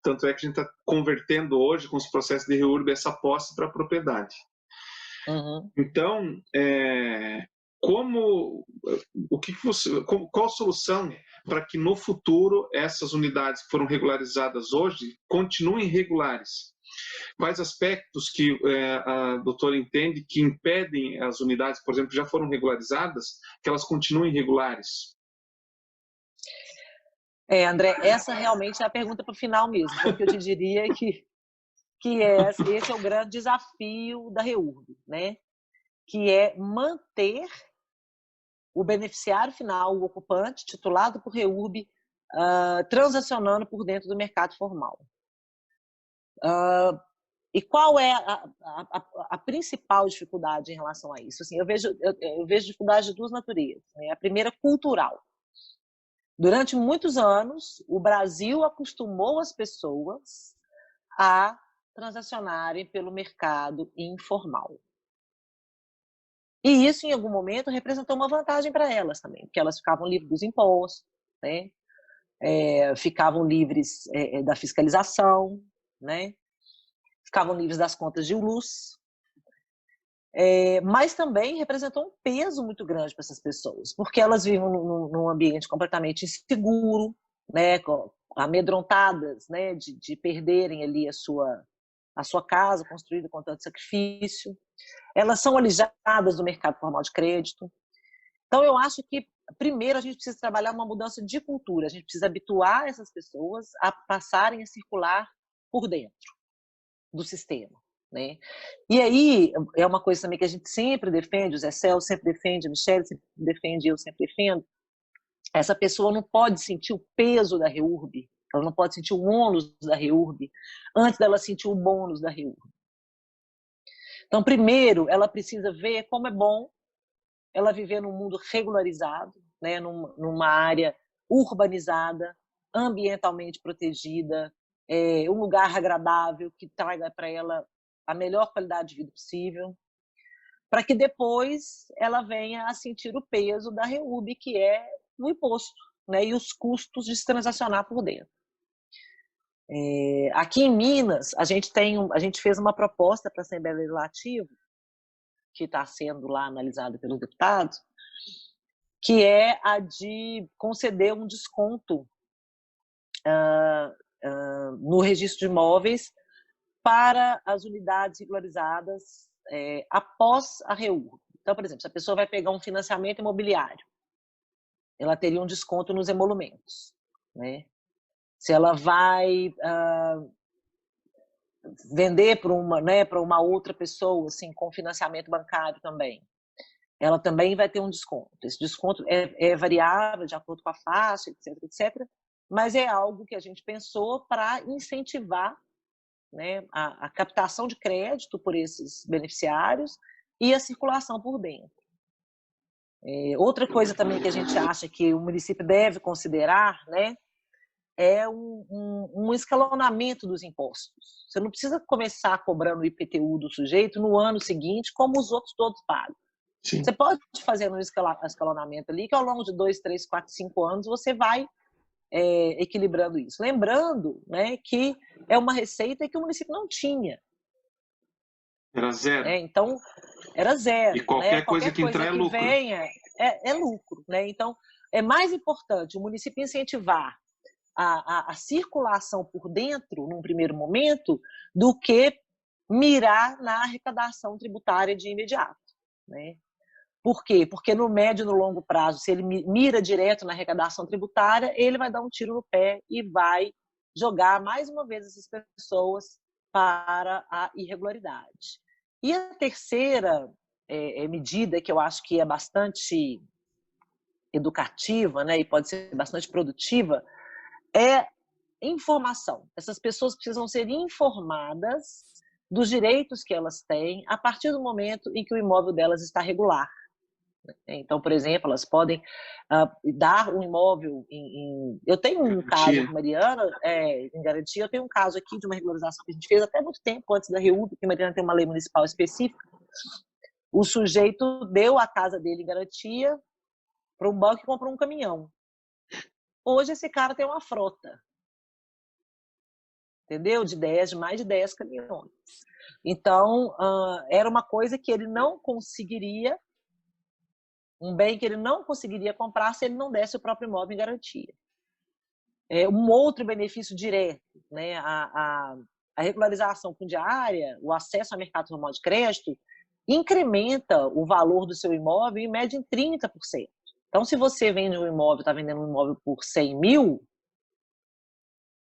Tanto é que a gente está convertendo hoje, com os processos de REURB, essa posse para propriedade. Uhum. Então, qual a solução para que no futuro essas unidades que foram regularizadas hoje continuem regulares? Quais aspectos que a doutora entende que impedem as unidades, por exemplo, que já foram regularizadas, que elas continuem regulares? André, essa realmente é a pergunta para o final mesmo, porque eu te diria que esse é o grande desafio da REURB, né? Que é manter o beneficiário final, o ocupante, titulado por REURB, transacionando por dentro do mercado formal. E qual é a principal dificuldade em relação a isso? Assim, eu vejo dificuldade de duas naturezas, né? A primeira, cultural. Durante muitos anos, o Brasil acostumou as pessoas a transacionarem pelo mercado informal. E isso, em algum momento, representou uma vantagem para elas também, porque elas ficavam livres dos impostos, né? Ficavam livres da fiscalização, né? Ficavam livres das contas de luz. Mas também representou um peso muito grande para essas pessoas, porque elas vivem num ambiente completamente inseguro, né? Amedrontadas, né? De perderem ali a sua casa construída com tanto sacrifício. Elas são alijadas do mercado formal de crédito. Então, eu acho que, primeiro, a gente precisa trabalhar uma mudança de cultura. A gente precisa habituar essas pessoas a passarem a circular por dentro do sistema, né? E aí, é uma coisa também que a gente sempre defende, o Zé Celso sempre defende, a Michele sempre defende, eu sempre defendo. Essa pessoa não pode sentir o peso da REURB, ela não pode sentir o ônus da REURB antes dela sentir o bônus da REURB. Então, primeiro, ela precisa ver como é bom ela viver num mundo regularizado, né, numa área urbanizada, ambientalmente protegida, um lugar agradável que traga para ela a melhor qualidade de vida possível, para que depois ela venha a sentir o peso da REURB, que é o imposto, né, e os custos de se transacionar por dentro. Aqui em Minas, a gente fez uma proposta para a Assembleia Legislativa, que está sendo lá analisada pelos deputados, que é a de conceder um desconto no registro de imóveis para as unidades regularizadas após a REURB. Então, por exemplo, se a pessoa vai pegar um financiamento imobiliário, ela teria um desconto nos emolumentos, né? Se ela vai vender para uma outra pessoa, assim, com financiamento bancário também, ela também vai ter um desconto. Esse desconto é variável de acordo com a faixa, etc, etc, mas é algo que a gente pensou para incentivar, né, a captação de crédito por esses beneficiários e a circulação por dentro. Outra coisa também que a gente acha que o município deve considerar, né, é um escalonamento dos impostos. Você não precisa começar cobrando o IPTU do sujeito no ano seguinte, como os outros todos pagam. Sim. Você pode fazer um escalonamento ali, que ao longo de 2, 3, 4, 5 anos você vai equilibrando isso. Lembrando, né, que é uma receita que o município não tinha. Era zero. Então, era zero. E qualquer né? coisa que entrar é lucro. Venha, é lucro, né? Então, é mais importante o município incentivar a circulação por dentro, num primeiro momento, do que mirar na arrecadação tributária de imediato, né? Por quê? Porque no médio e no longo prazo, se ele mira direto na arrecadação tributária, ele vai dar um tiro no pé e vai jogar mais uma vez essas pessoas para a irregularidade. E a terceira medida, que eu acho que é bastante educativa, né, e pode ser bastante produtiva, é informação. Essas pessoas precisam ser informadas dos direitos que elas têm a partir do momento em que o imóvel delas está regular. Então, por exemplo, elas podem dar um imóvel eu tenho um caso, Mariana, em garantia, eu tenho um caso aqui de uma regularização que a gente fez até muito tempo antes da REUB, porque Mariana tem uma lei municipal específica. O sujeito deu a casa dele em garantia para um banco e comprou um caminhão. Hoje esse cara tem uma frota, entendeu? De mais de 10 caminhões. Então, era uma coisa que ele não conseguiria, um bem que ele não conseguiria comprar se ele não desse o próprio imóvel em garantia. Um outro benefício direto, né? A regularização fundiária, o acesso ao mercado formal de crédito, incrementa o valor do seu imóvel em média em 30%. Então, se você vende um imóvel, está vendendo um imóvel por 100 mil,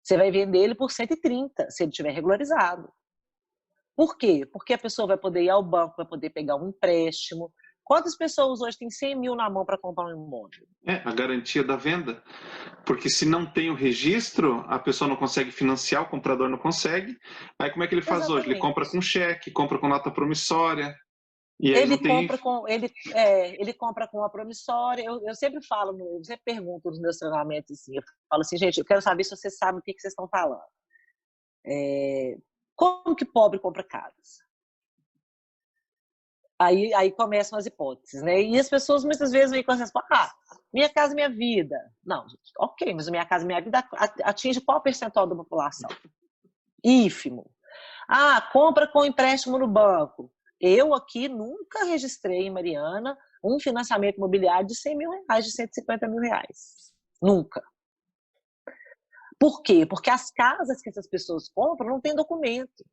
você vai vender ele por 130, se ele estiver regularizado. Por quê? Porque a pessoa vai poder ir ao banco, vai poder pegar um empréstimo. Quantas pessoas hoje têm 100 mil na mão para comprar um imóvel? A garantia da venda. Porque se não tem o registro, a pessoa não consegue financiar, o comprador não consegue. Aí como é que ele faz hoje? Ele compra com cheque, compra com nota promissória. E aí ele compra com a promissória. Eu sempre falo, eu sempre pergunto nos meus treinamentos assim, eu falo assim, gente, eu quero saber se vocês sabem o que vocês estão falando. Como que pobre compra casas? Aí começam as hipóteses, né? E as pessoas muitas vezes vêm com essa resposta: minha casa, minha vida. Não, gente, ok, mas minha casa, minha vida atinge qual percentual da população? Ínfimo. Compra com empréstimo no banco. Eu aqui nunca registrei em Mariana um financiamento imobiliário de 100 mil reais, de 150 mil reais. Nunca. Por quê? Porque as casas que essas pessoas compram não têm documento.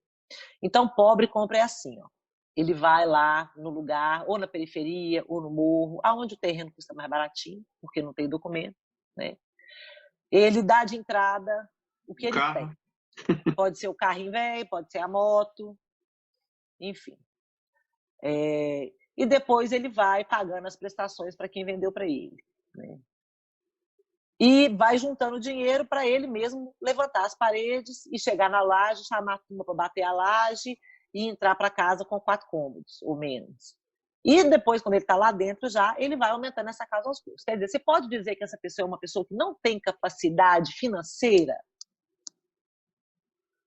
Então, pobre compra é assim, ó. Ele vai lá no lugar, ou na periferia, ou no morro, aonde o terreno custa mais baratinho, porque não tem documento, né? Ele dá de entrada o que ele tem. Pode ser o carrinho velho, pode ser a moto, enfim. E depois ele vai pagando as prestações para quem vendeu para ele, né? E vai juntando dinheiro para ele mesmo levantar as paredes e chegar na laje, chamar a turma para bater a laje e entrar para casa com 4 cômodos ou menos. E depois, quando ele está lá dentro já, ele vai aumentando essa casa aos poucos. Quer dizer, você pode dizer que essa pessoa é uma pessoa que não tem capacidade financeira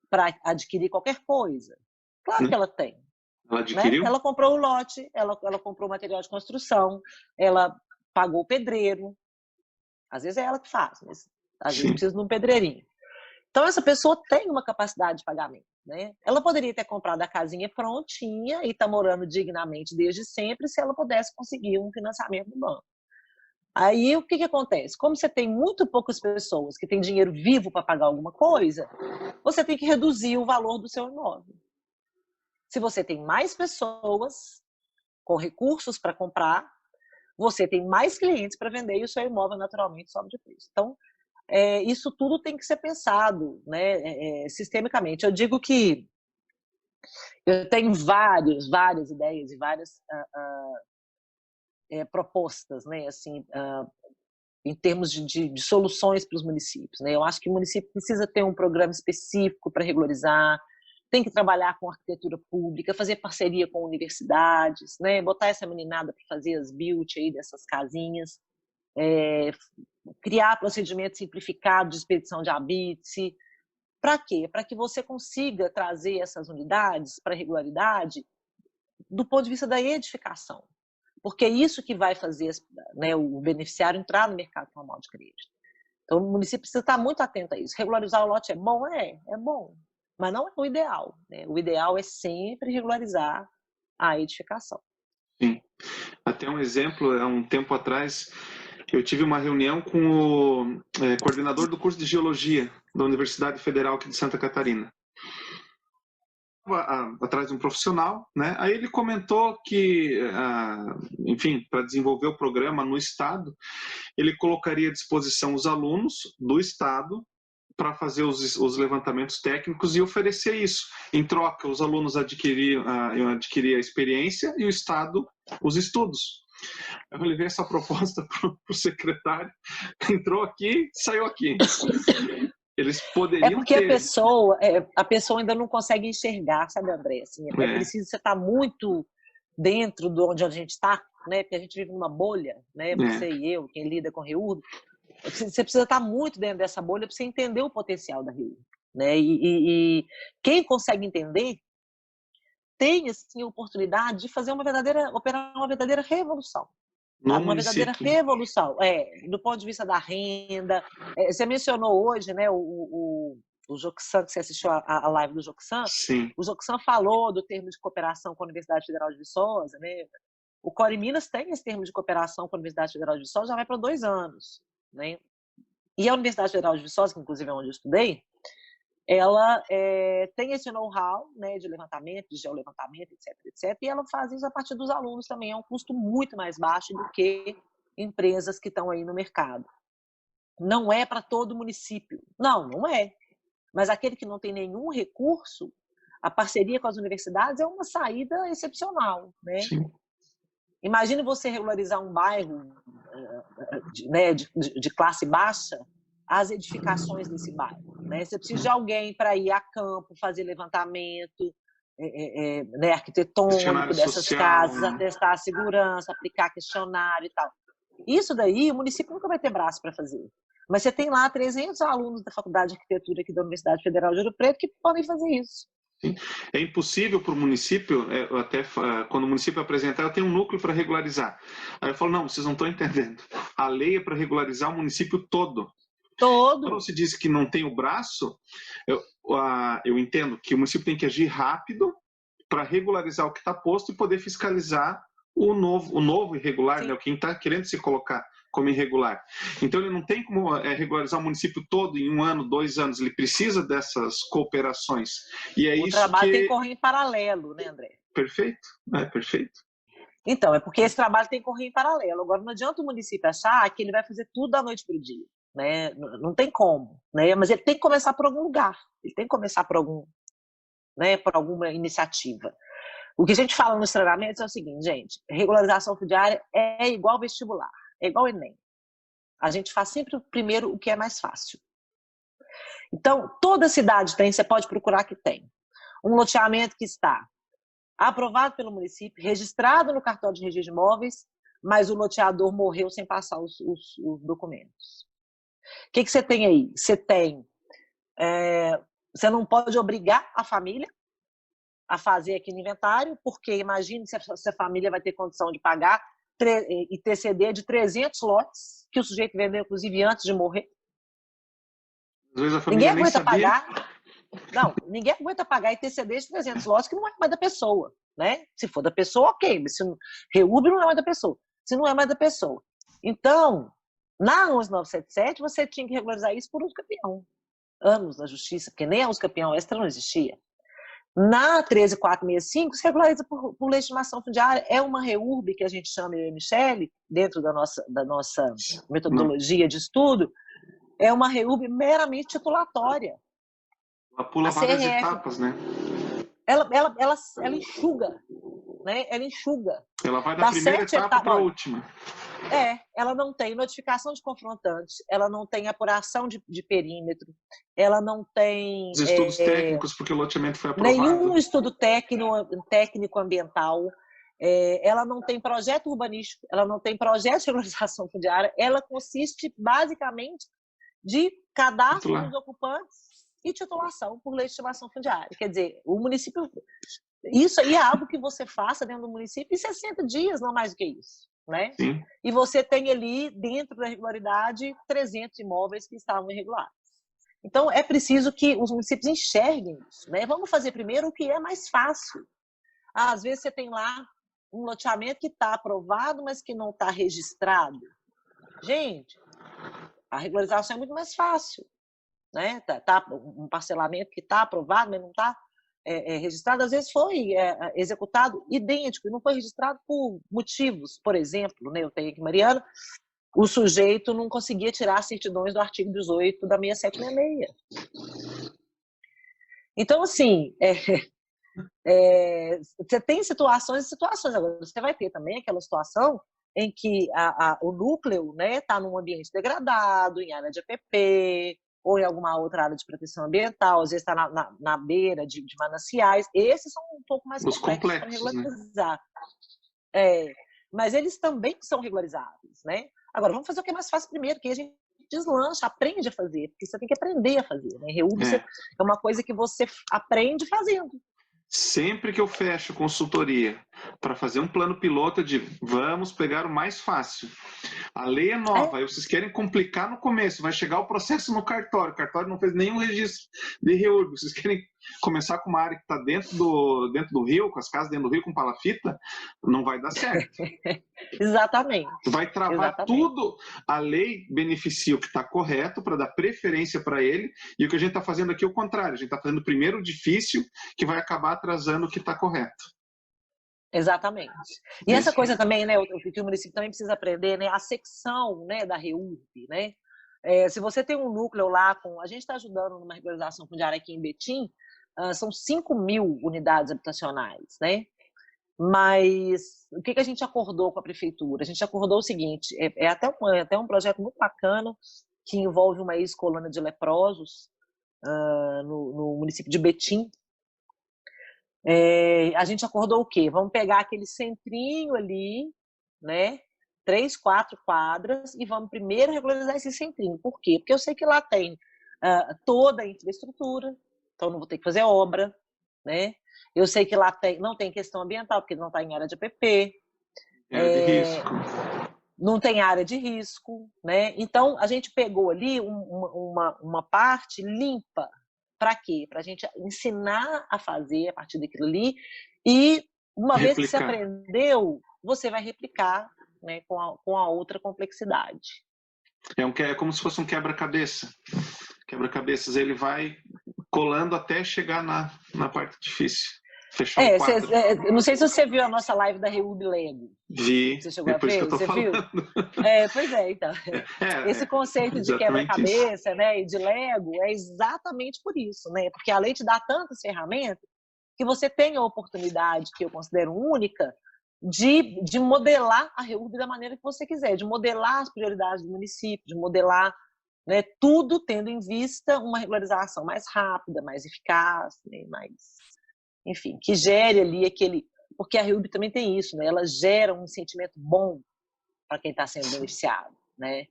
para adquirir qualquer coisa? Claro que ela tem. Ela adquiriu? Né? Ela comprou o lote, ela comprou o material de construção, ela pagou o pedreiro. Às vezes é ela que faz, mas às vezes precisa de um pedreirinho. Então, essa pessoa tem uma capacidade de pagamento, né? Ela poderia ter comprado a casinha prontinha e está morando dignamente desde sempre se ela pudesse conseguir um financiamento do banco. Aí, o que acontece? Como você tem muito poucas pessoas que têm dinheiro vivo para pagar alguma coisa, você tem que reduzir o valor do seu imóvel. Se você tem mais pessoas com recursos para comprar, você tem mais clientes para vender e o seu imóvel naturalmente sobe de preço. Então, isso tudo tem que ser pensado, né, sistemicamente. Eu digo que eu tenho várias ideias e várias propostas, né, assim, em termos de soluções para os municípios, né? Eu acho que o município precisa ter um programa específico para regularizar, tem que trabalhar com arquitetura pública, fazer parceria com universidades, né? Botar essa meninada para fazer as build aí dessas casinhas, criar procedimentos simplificados de expedição de habite. Para quê? Para que você consiga trazer essas unidades para a regularidade do ponto de vista da edificação. Porque é isso que vai fazer, né, o beneficiário entrar no mercado formal de crédito. Então, o município precisa estar muito atento a isso. Regularizar o lote é bom? É bom. Mas não é o ideal, né? O ideal é sempre regularizar a edificação. Sim. Até um exemplo, há um tempo atrás, eu tive uma reunião com o coordenador do curso de Geologia da Universidade Federal aqui de Santa Catarina. Atrás de um profissional, né? Aí ele comentou que, enfim, para desenvolver o programa no estado, ele colocaria à disposição os alunos do estado para fazer os levantamentos técnicos e oferecer isso. Em troca, os alunos adquiriam a experiência e o estado os estudos. Eu levei essa proposta para o secretário, entrou aqui, saiu aqui. Eles poderiam porque a pessoa ainda não consegue enxergar, sabe, André? Assim, é preciso você estar muito dentro de onde a gente está, né? Porque a gente vive numa bolha, né? Você e eu, quem lida com REURB, você precisa estar muito dentro dessa bolha para você entender o potencial da REURB, né? E quem consegue entender tem, assim, a oportunidade de fazer operar uma verdadeira revolução. No uma verdadeira revolução, do ponto de vista da renda. Você mencionou hoje, né, o Joxan, que você assistiu a live do Joxan. Sim. O Joxan falou do termo de cooperação com a Universidade Federal de Viçosa, né? O Core Minas tem esse termo de cooperação com a Universidade Federal de Viçosa, já vai para 2 anos, né? E a Universidade Federal de Viçosa, que inclusive é onde eu estudei, ela tem esse know-how, né, de levantamento, de geolevantamento, etc. E ela faz isso a partir dos alunos também. É um custo muito mais baixo do que empresas que estão aí no mercado. Não é para todo município. Não é. Mas aquele que não tem nenhum recurso, a parceria com as universidades é uma saída excepcional, né? Sim. Imagine você regularizar um bairro, né, de classe baixa, as edificações desse bairro, né? Você precisa de alguém para ir a campo, fazer levantamento, né, arquitetônico dessas social, casas, né? Atestar a segurança, aplicar questionário e tal. Isso daí o município nunca vai ter braço para fazer. Mas você tem lá 300 alunos da Faculdade de Arquitetura aqui da Universidade Federal de Ouro Preto que podem fazer isso. Sim. É impossível para o município, até quando o município apresentar, eu tenho um núcleo para regularizar. Aí eu falo, não, vocês não estão entendendo. A lei é para regularizar o município todo. Quando você diz que não tem o braço, eu entendo que o município tem que agir rápido para regularizar o que está posto e poder fiscalizar o novo irregular, né? Quem está querendo se colocar como irregular. Então, ele não tem como regularizar o município todo em 1 ano, 2 anos. Ele precisa dessas cooperações. E é o isso trabalho tem que correr em paralelo, né, André? Perfeito, perfeito. Então, é porque esse trabalho tem que correr em paralelo. Agora, não adianta o município achar que ele vai fazer tudo da noite para o dia. Né? Não tem como. Né? Mas ele tem que começar por algum lugar. Ele tem que começar por alguma iniciativa. O que a gente fala nos treinamentos é o seguinte, gente, regularização fundiária é igual vestibular, é igual Enem. A gente faz sempre primeiro o que é mais fácil. Então, toda cidade tem, você pode procurar que tem, um loteamento que está aprovado pelo município, registrado no cartório de registro de imóveis, mas o loteador morreu sem passar os documentos. O que você tem aí? Você tem... você não pode obrigar a família a fazer aquele inventário, porque imagine se a família vai ter condição de pagar ITCD de 300 lotes, que o sujeito vendeu, inclusive, antes de morrer. Às vezes a família ninguém aguenta pagar. Não, ninguém aguenta pagar ITCD de 300 lotes que não é mais da pessoa, né? Se for da pessoa, ok, mas se REURB não é mais da pessoa. Se não é mais da pessoa. Então, na 11977, você tinha que regularizar isso por uso campeão. Anos na justiça, porque nem a uso campeão extra não existia. Na 13465, se regulariza por legitimação fundiária. É uma REURB que a gente chama, eu e Michele, dentro da nossa metodologia de estudo, é uma REURB meramente titulatória. Ela pula várias etapas, né? Ela enxuga, né? Ela enxuga. Ela vai da primeira etapa para a última. Ela não tem notificação de confrontante, ela não tem apuração de perímetro, ela não tem... Os estudos técnicos, porque o loteamento foi aprovado. Nenhum estudo técnico ambiental, ela não tem projeto urbanístico, ela não tem projeto de regularização fundiária, ela consiste basicamente de cadastro dos ocupantes e titulação por legitimação fundiária. Quer dizer, o município... Isso aí é algo que você faça dentro do município em 60 dias, não mais do que isso. Né? Sim. E você tem ali, dentro da regularidade, 300 imóveis que estavam irregulares. Então, é preciso que os municípios enxerguem isso. Né? Vamos fazer primeiro o que é mais fácil. Às vezes você tem lá um loteamento que está aprovado, mas que não está registrado. Gente, a regularização é muito mais fácil, né? Tá um parcelamento que está aprovado, mas não está registrado, às vezes foi executado idêntico, e não foi registrado por motivos, por exemplo, né? Eu tenho aqui, Mariana, o sujeito não conseguia tirar as certidões do artigo 18 da 6766. Então, assim, você tem situações e situações. Agora, você vai ter também aquela situação em que o núcleo, né, está num ambiente degradado, em área de APP, ou em alguma outra área de proteção ambiental, às vezes está na beira de mananciais. Esses são um pouco mais complexos para regularizar. Né? Mas eles também são regularizáveis, né? Agora, vamos fazer o que é mais fácil primeiro, que a gente deslancha, aprende a fazer, porque você tem que aprender a fazer, né? REURB é uma coisa que você aprende fazendo. Sempre que eu fecho consultoria para fazer um plano piloto, eu digo, vamos pegar o mais fácil. A lei é nova, aí vocês querem complicar no começo, vai chegar o processo no cartório, o cartório não fez nenhum registro de REURB, vocês querem começar com uma área que está dentro do rio, com as casas dentro do rio, com palafita, não vai dar certo. Exatamente. Vai travar tudo. A lei beneficia o que está correto para dar preferência para ele, e o que a gente está fazendo aqui é o contrário, a gente está fazendo primeiro o difícil, que vai acabar atrasando o que está correto. Exatamente. E essa coisa também, né, o que o município também precisa aprender, né, a secção, né, da REURB, né? Se você tem um núcleo lá, a gente está ajudando numa regularização fundiária aqui em Betim, são 5.000 unidades habitacionais, né? Mas o que a gente acordou com a prefeitura? A gente acordou o seguinte, até um projeto muito bacana que envolve uma ex-colônia de leprosos no município de Betim. A gente acordou o quê? Vamos pegar aquele centrinho ali, né? 3, 4 quadras e vamos primeiro regularizar esse centrinho. Por quê? Porque eu sei que lá tem toda a infraestrutura, então não vou ter que fazer obra, né? Eu sei que lá não tem questão ambiental, porque não está em área de APP. De risco. Não tem área de risco, né? Então, a gente pegou ali uma parte limpa. Para quê? Para a gente ensinar a fazer a partir daquilo ali. E uma vez que você aprendeu, você vai replicar, né, com a outra complexidade. É como se fosse um quebra-cabeça. Quebra-cabeças, ele vai colando até chegar na parte difícil. Fechar o quadro. Não sei se você viu a nossa live da REURB Lego. Vi, você chegou a por isso ver? que eu tô você falando. Viu? Pois então. Esse conceito de quebra-cabeça, né, e de Lego é exatamente por isso, né? Porque a lei te dá tantas ferramentas que você tem a oportunidade, que eu considero única, de modelar a REURB da maneira que você quiser, de modelar as prioridades do município, de modelar, né, tudo tendo em vista uma regularização mais rápida, mais eficaz, né, enfim, que gere ali aquele... Porque a REURB também tem isso, né? Ela gera um sentimento bom para quem está sendo beneficiado, né?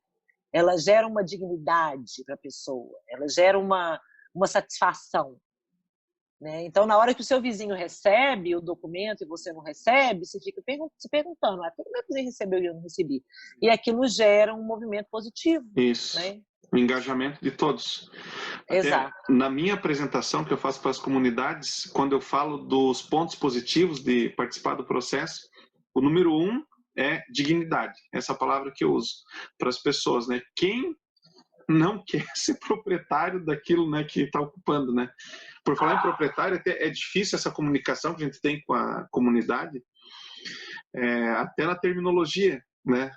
Ela gera uma dignidade para a pessoa, ela gera uma satisfação, né? Então, na hora que o seu vizinho recebe o documento e você não recebe, você fica se perguntando, por que meu vizinho recebeu e eu não recebi? E aquilo gera um movimento positivo. Isso. Né? O engajamento de todos. Exato. Até na minha apresentação que eu faço para as comunidades, quando eu falo dos pontos positivos de participar do processo, o número 1 é dignidade. Essa palavra que eu uso para as pessoas, né? Quem não quer ser proprietário daquilo, né, que está ocupando, né? Por falar em proprietário, até é difícil essa comunicação que a gente tem com a comunidade, até na terminologia, né?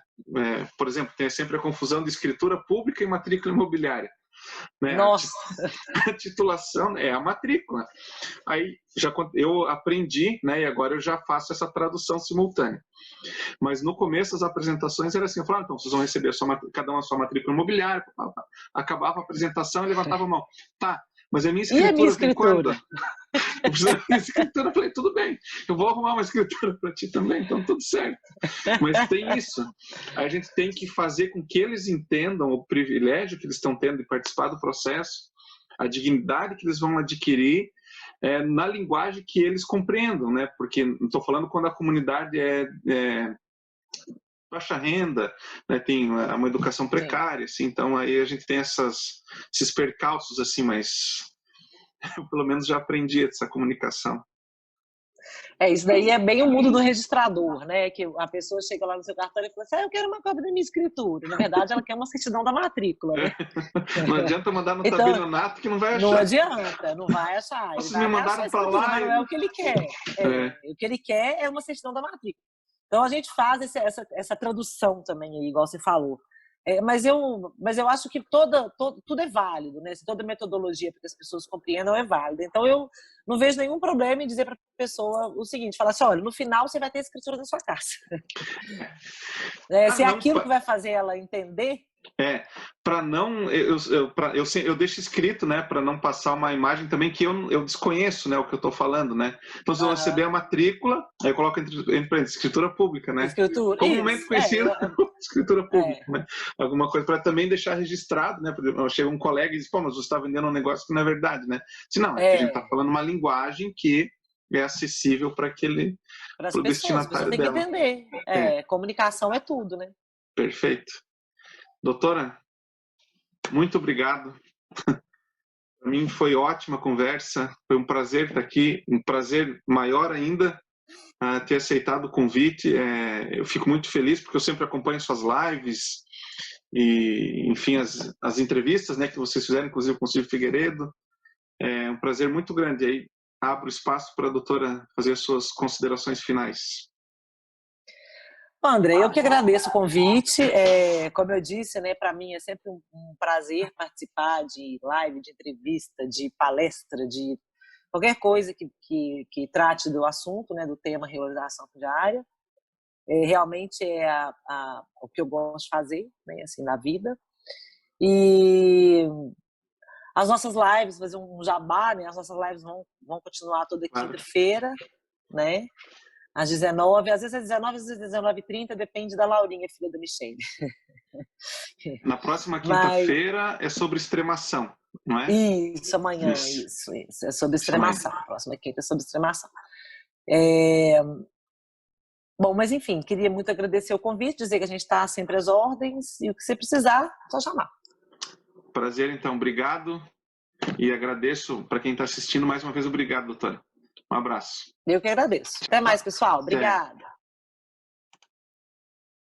Por exemplo, tem sempre a confusão de escritura pública e matrícula imobiliária. Né? Nossa! A titulação é a matrícula. Aí eu aprendi, né, e agora eu já faço essa tradução simultânea. Mas no começo as apresentações era assim, eu falava, então vocês vão receber cada uma a sua matrícula imobiliária. Acabava a apresentação e levantava a mão. Tá, mas a minha escritura, e a minha escritura? Tem quando? Eu preciso da minha escritura. Eu falei, tudo bem, eu vou arrumar uma escritura para ti também, então tudo certo. Mas tem isso. A gente tem que fazer com que eles entendam o privilégio que eles estão tendo de participar do processo, a dignidade que eles vão adquirir na linguagem que eles compreendam, né? Porque não estou falando quando a comunidade baixa renda, né, tem uma educação precária, assim, então aí a gente tem esses percalços, assim, mas eu pelo menos já aprendi essa comunicação. Isso daí é bem o mundo do registrador, né? Que a pessoa chega lá no seu cartório e fala assim, eu quero uma cópia da minha escritura. Na verdade, ela quer uma certidão da matrícula, né? Não adianta mandar no Então, tabelionato que não vai não achar. adianta, não vai achar. Ele Vocês vai me até achar a mandaram para escritura, lá mas não é o que ele quer. O que ele quer é uma certidão da matrícula. Então, a gente faz essa tradução também, aí, igual você falou. Mas eu acho que tudo é válido, né? Toda metodologia para que as pessoas compreendam é válida. Então, eu não vejo nenhum problema em dizer para a pessoa o seguinte, falar assim, olha, no final você vai ter a escritura na sua casa. Se é aquilo que vai fazer ela entender... Para não, eu deixo escrito, né, para não passar uma imagem também que eu desconheço, né, o que eu estou falando, né. Então, se eu receber a matrícula, aí eu coloco entre escritura pública, né. Escritura, comumente conhecido, escritura pública, né. Alguma coisa para também deixar registrado, né. Por exemplo, chega um colega e diz, pô, mas você está vendendo um negócio que não é verdade, né. Se não, é que a gente está falando uma linguagem que é acessível para aquele pro destinatário as pessoas têm que entender. Comunicação é tudo, né. Perfeito. Doutora, muito obrigado. Para mim foi ótima a conversa, foi um prazer estar aqui, um prazer maior ainda ter aceitado o convite. Eu fico muito feliz porque eu sempre acompanho suas lives e, enfim, as entrevistas, né, que vocês fizeram, inclusive com o Silvio Figueiredo. É um prazer muito grande. Aí abro espaço para a doutora fazer as suas considerações finais. André, eu que agradeço o convite. Como eu disse, né, para mim é sempre um prazer participar de live, de entrevista, de palestra, de qualquer coisa que trate do assunto, né, do tema reorganização fundiária. Realmente é o que eu gosto de fazer, né, assim, na vida. E as nossas lives, fazer um jabá, né, as nossas lives vão continuar toda quinta-feira, né? Às 19, às vezes às 19, às vezes às 19h30, depende da Laurinha, filha da Michelle. Na próxima quinta-feira é sobre extremação, não é? Isso, amanhã, isso. É sobre extremação. A próxima quinta é sobre extremação. Bom, mas enfim, queria muito agradecer o convite, dizer que a gente está sempre às ordens e o que você precisar, só chamar. Prazer, então. Obrigado. E agradeço para quem está assistindo mais uma vez. Obrigado, doutora. Um abraço. Eu que agradeço. Até mais, pessoal. Obrigada.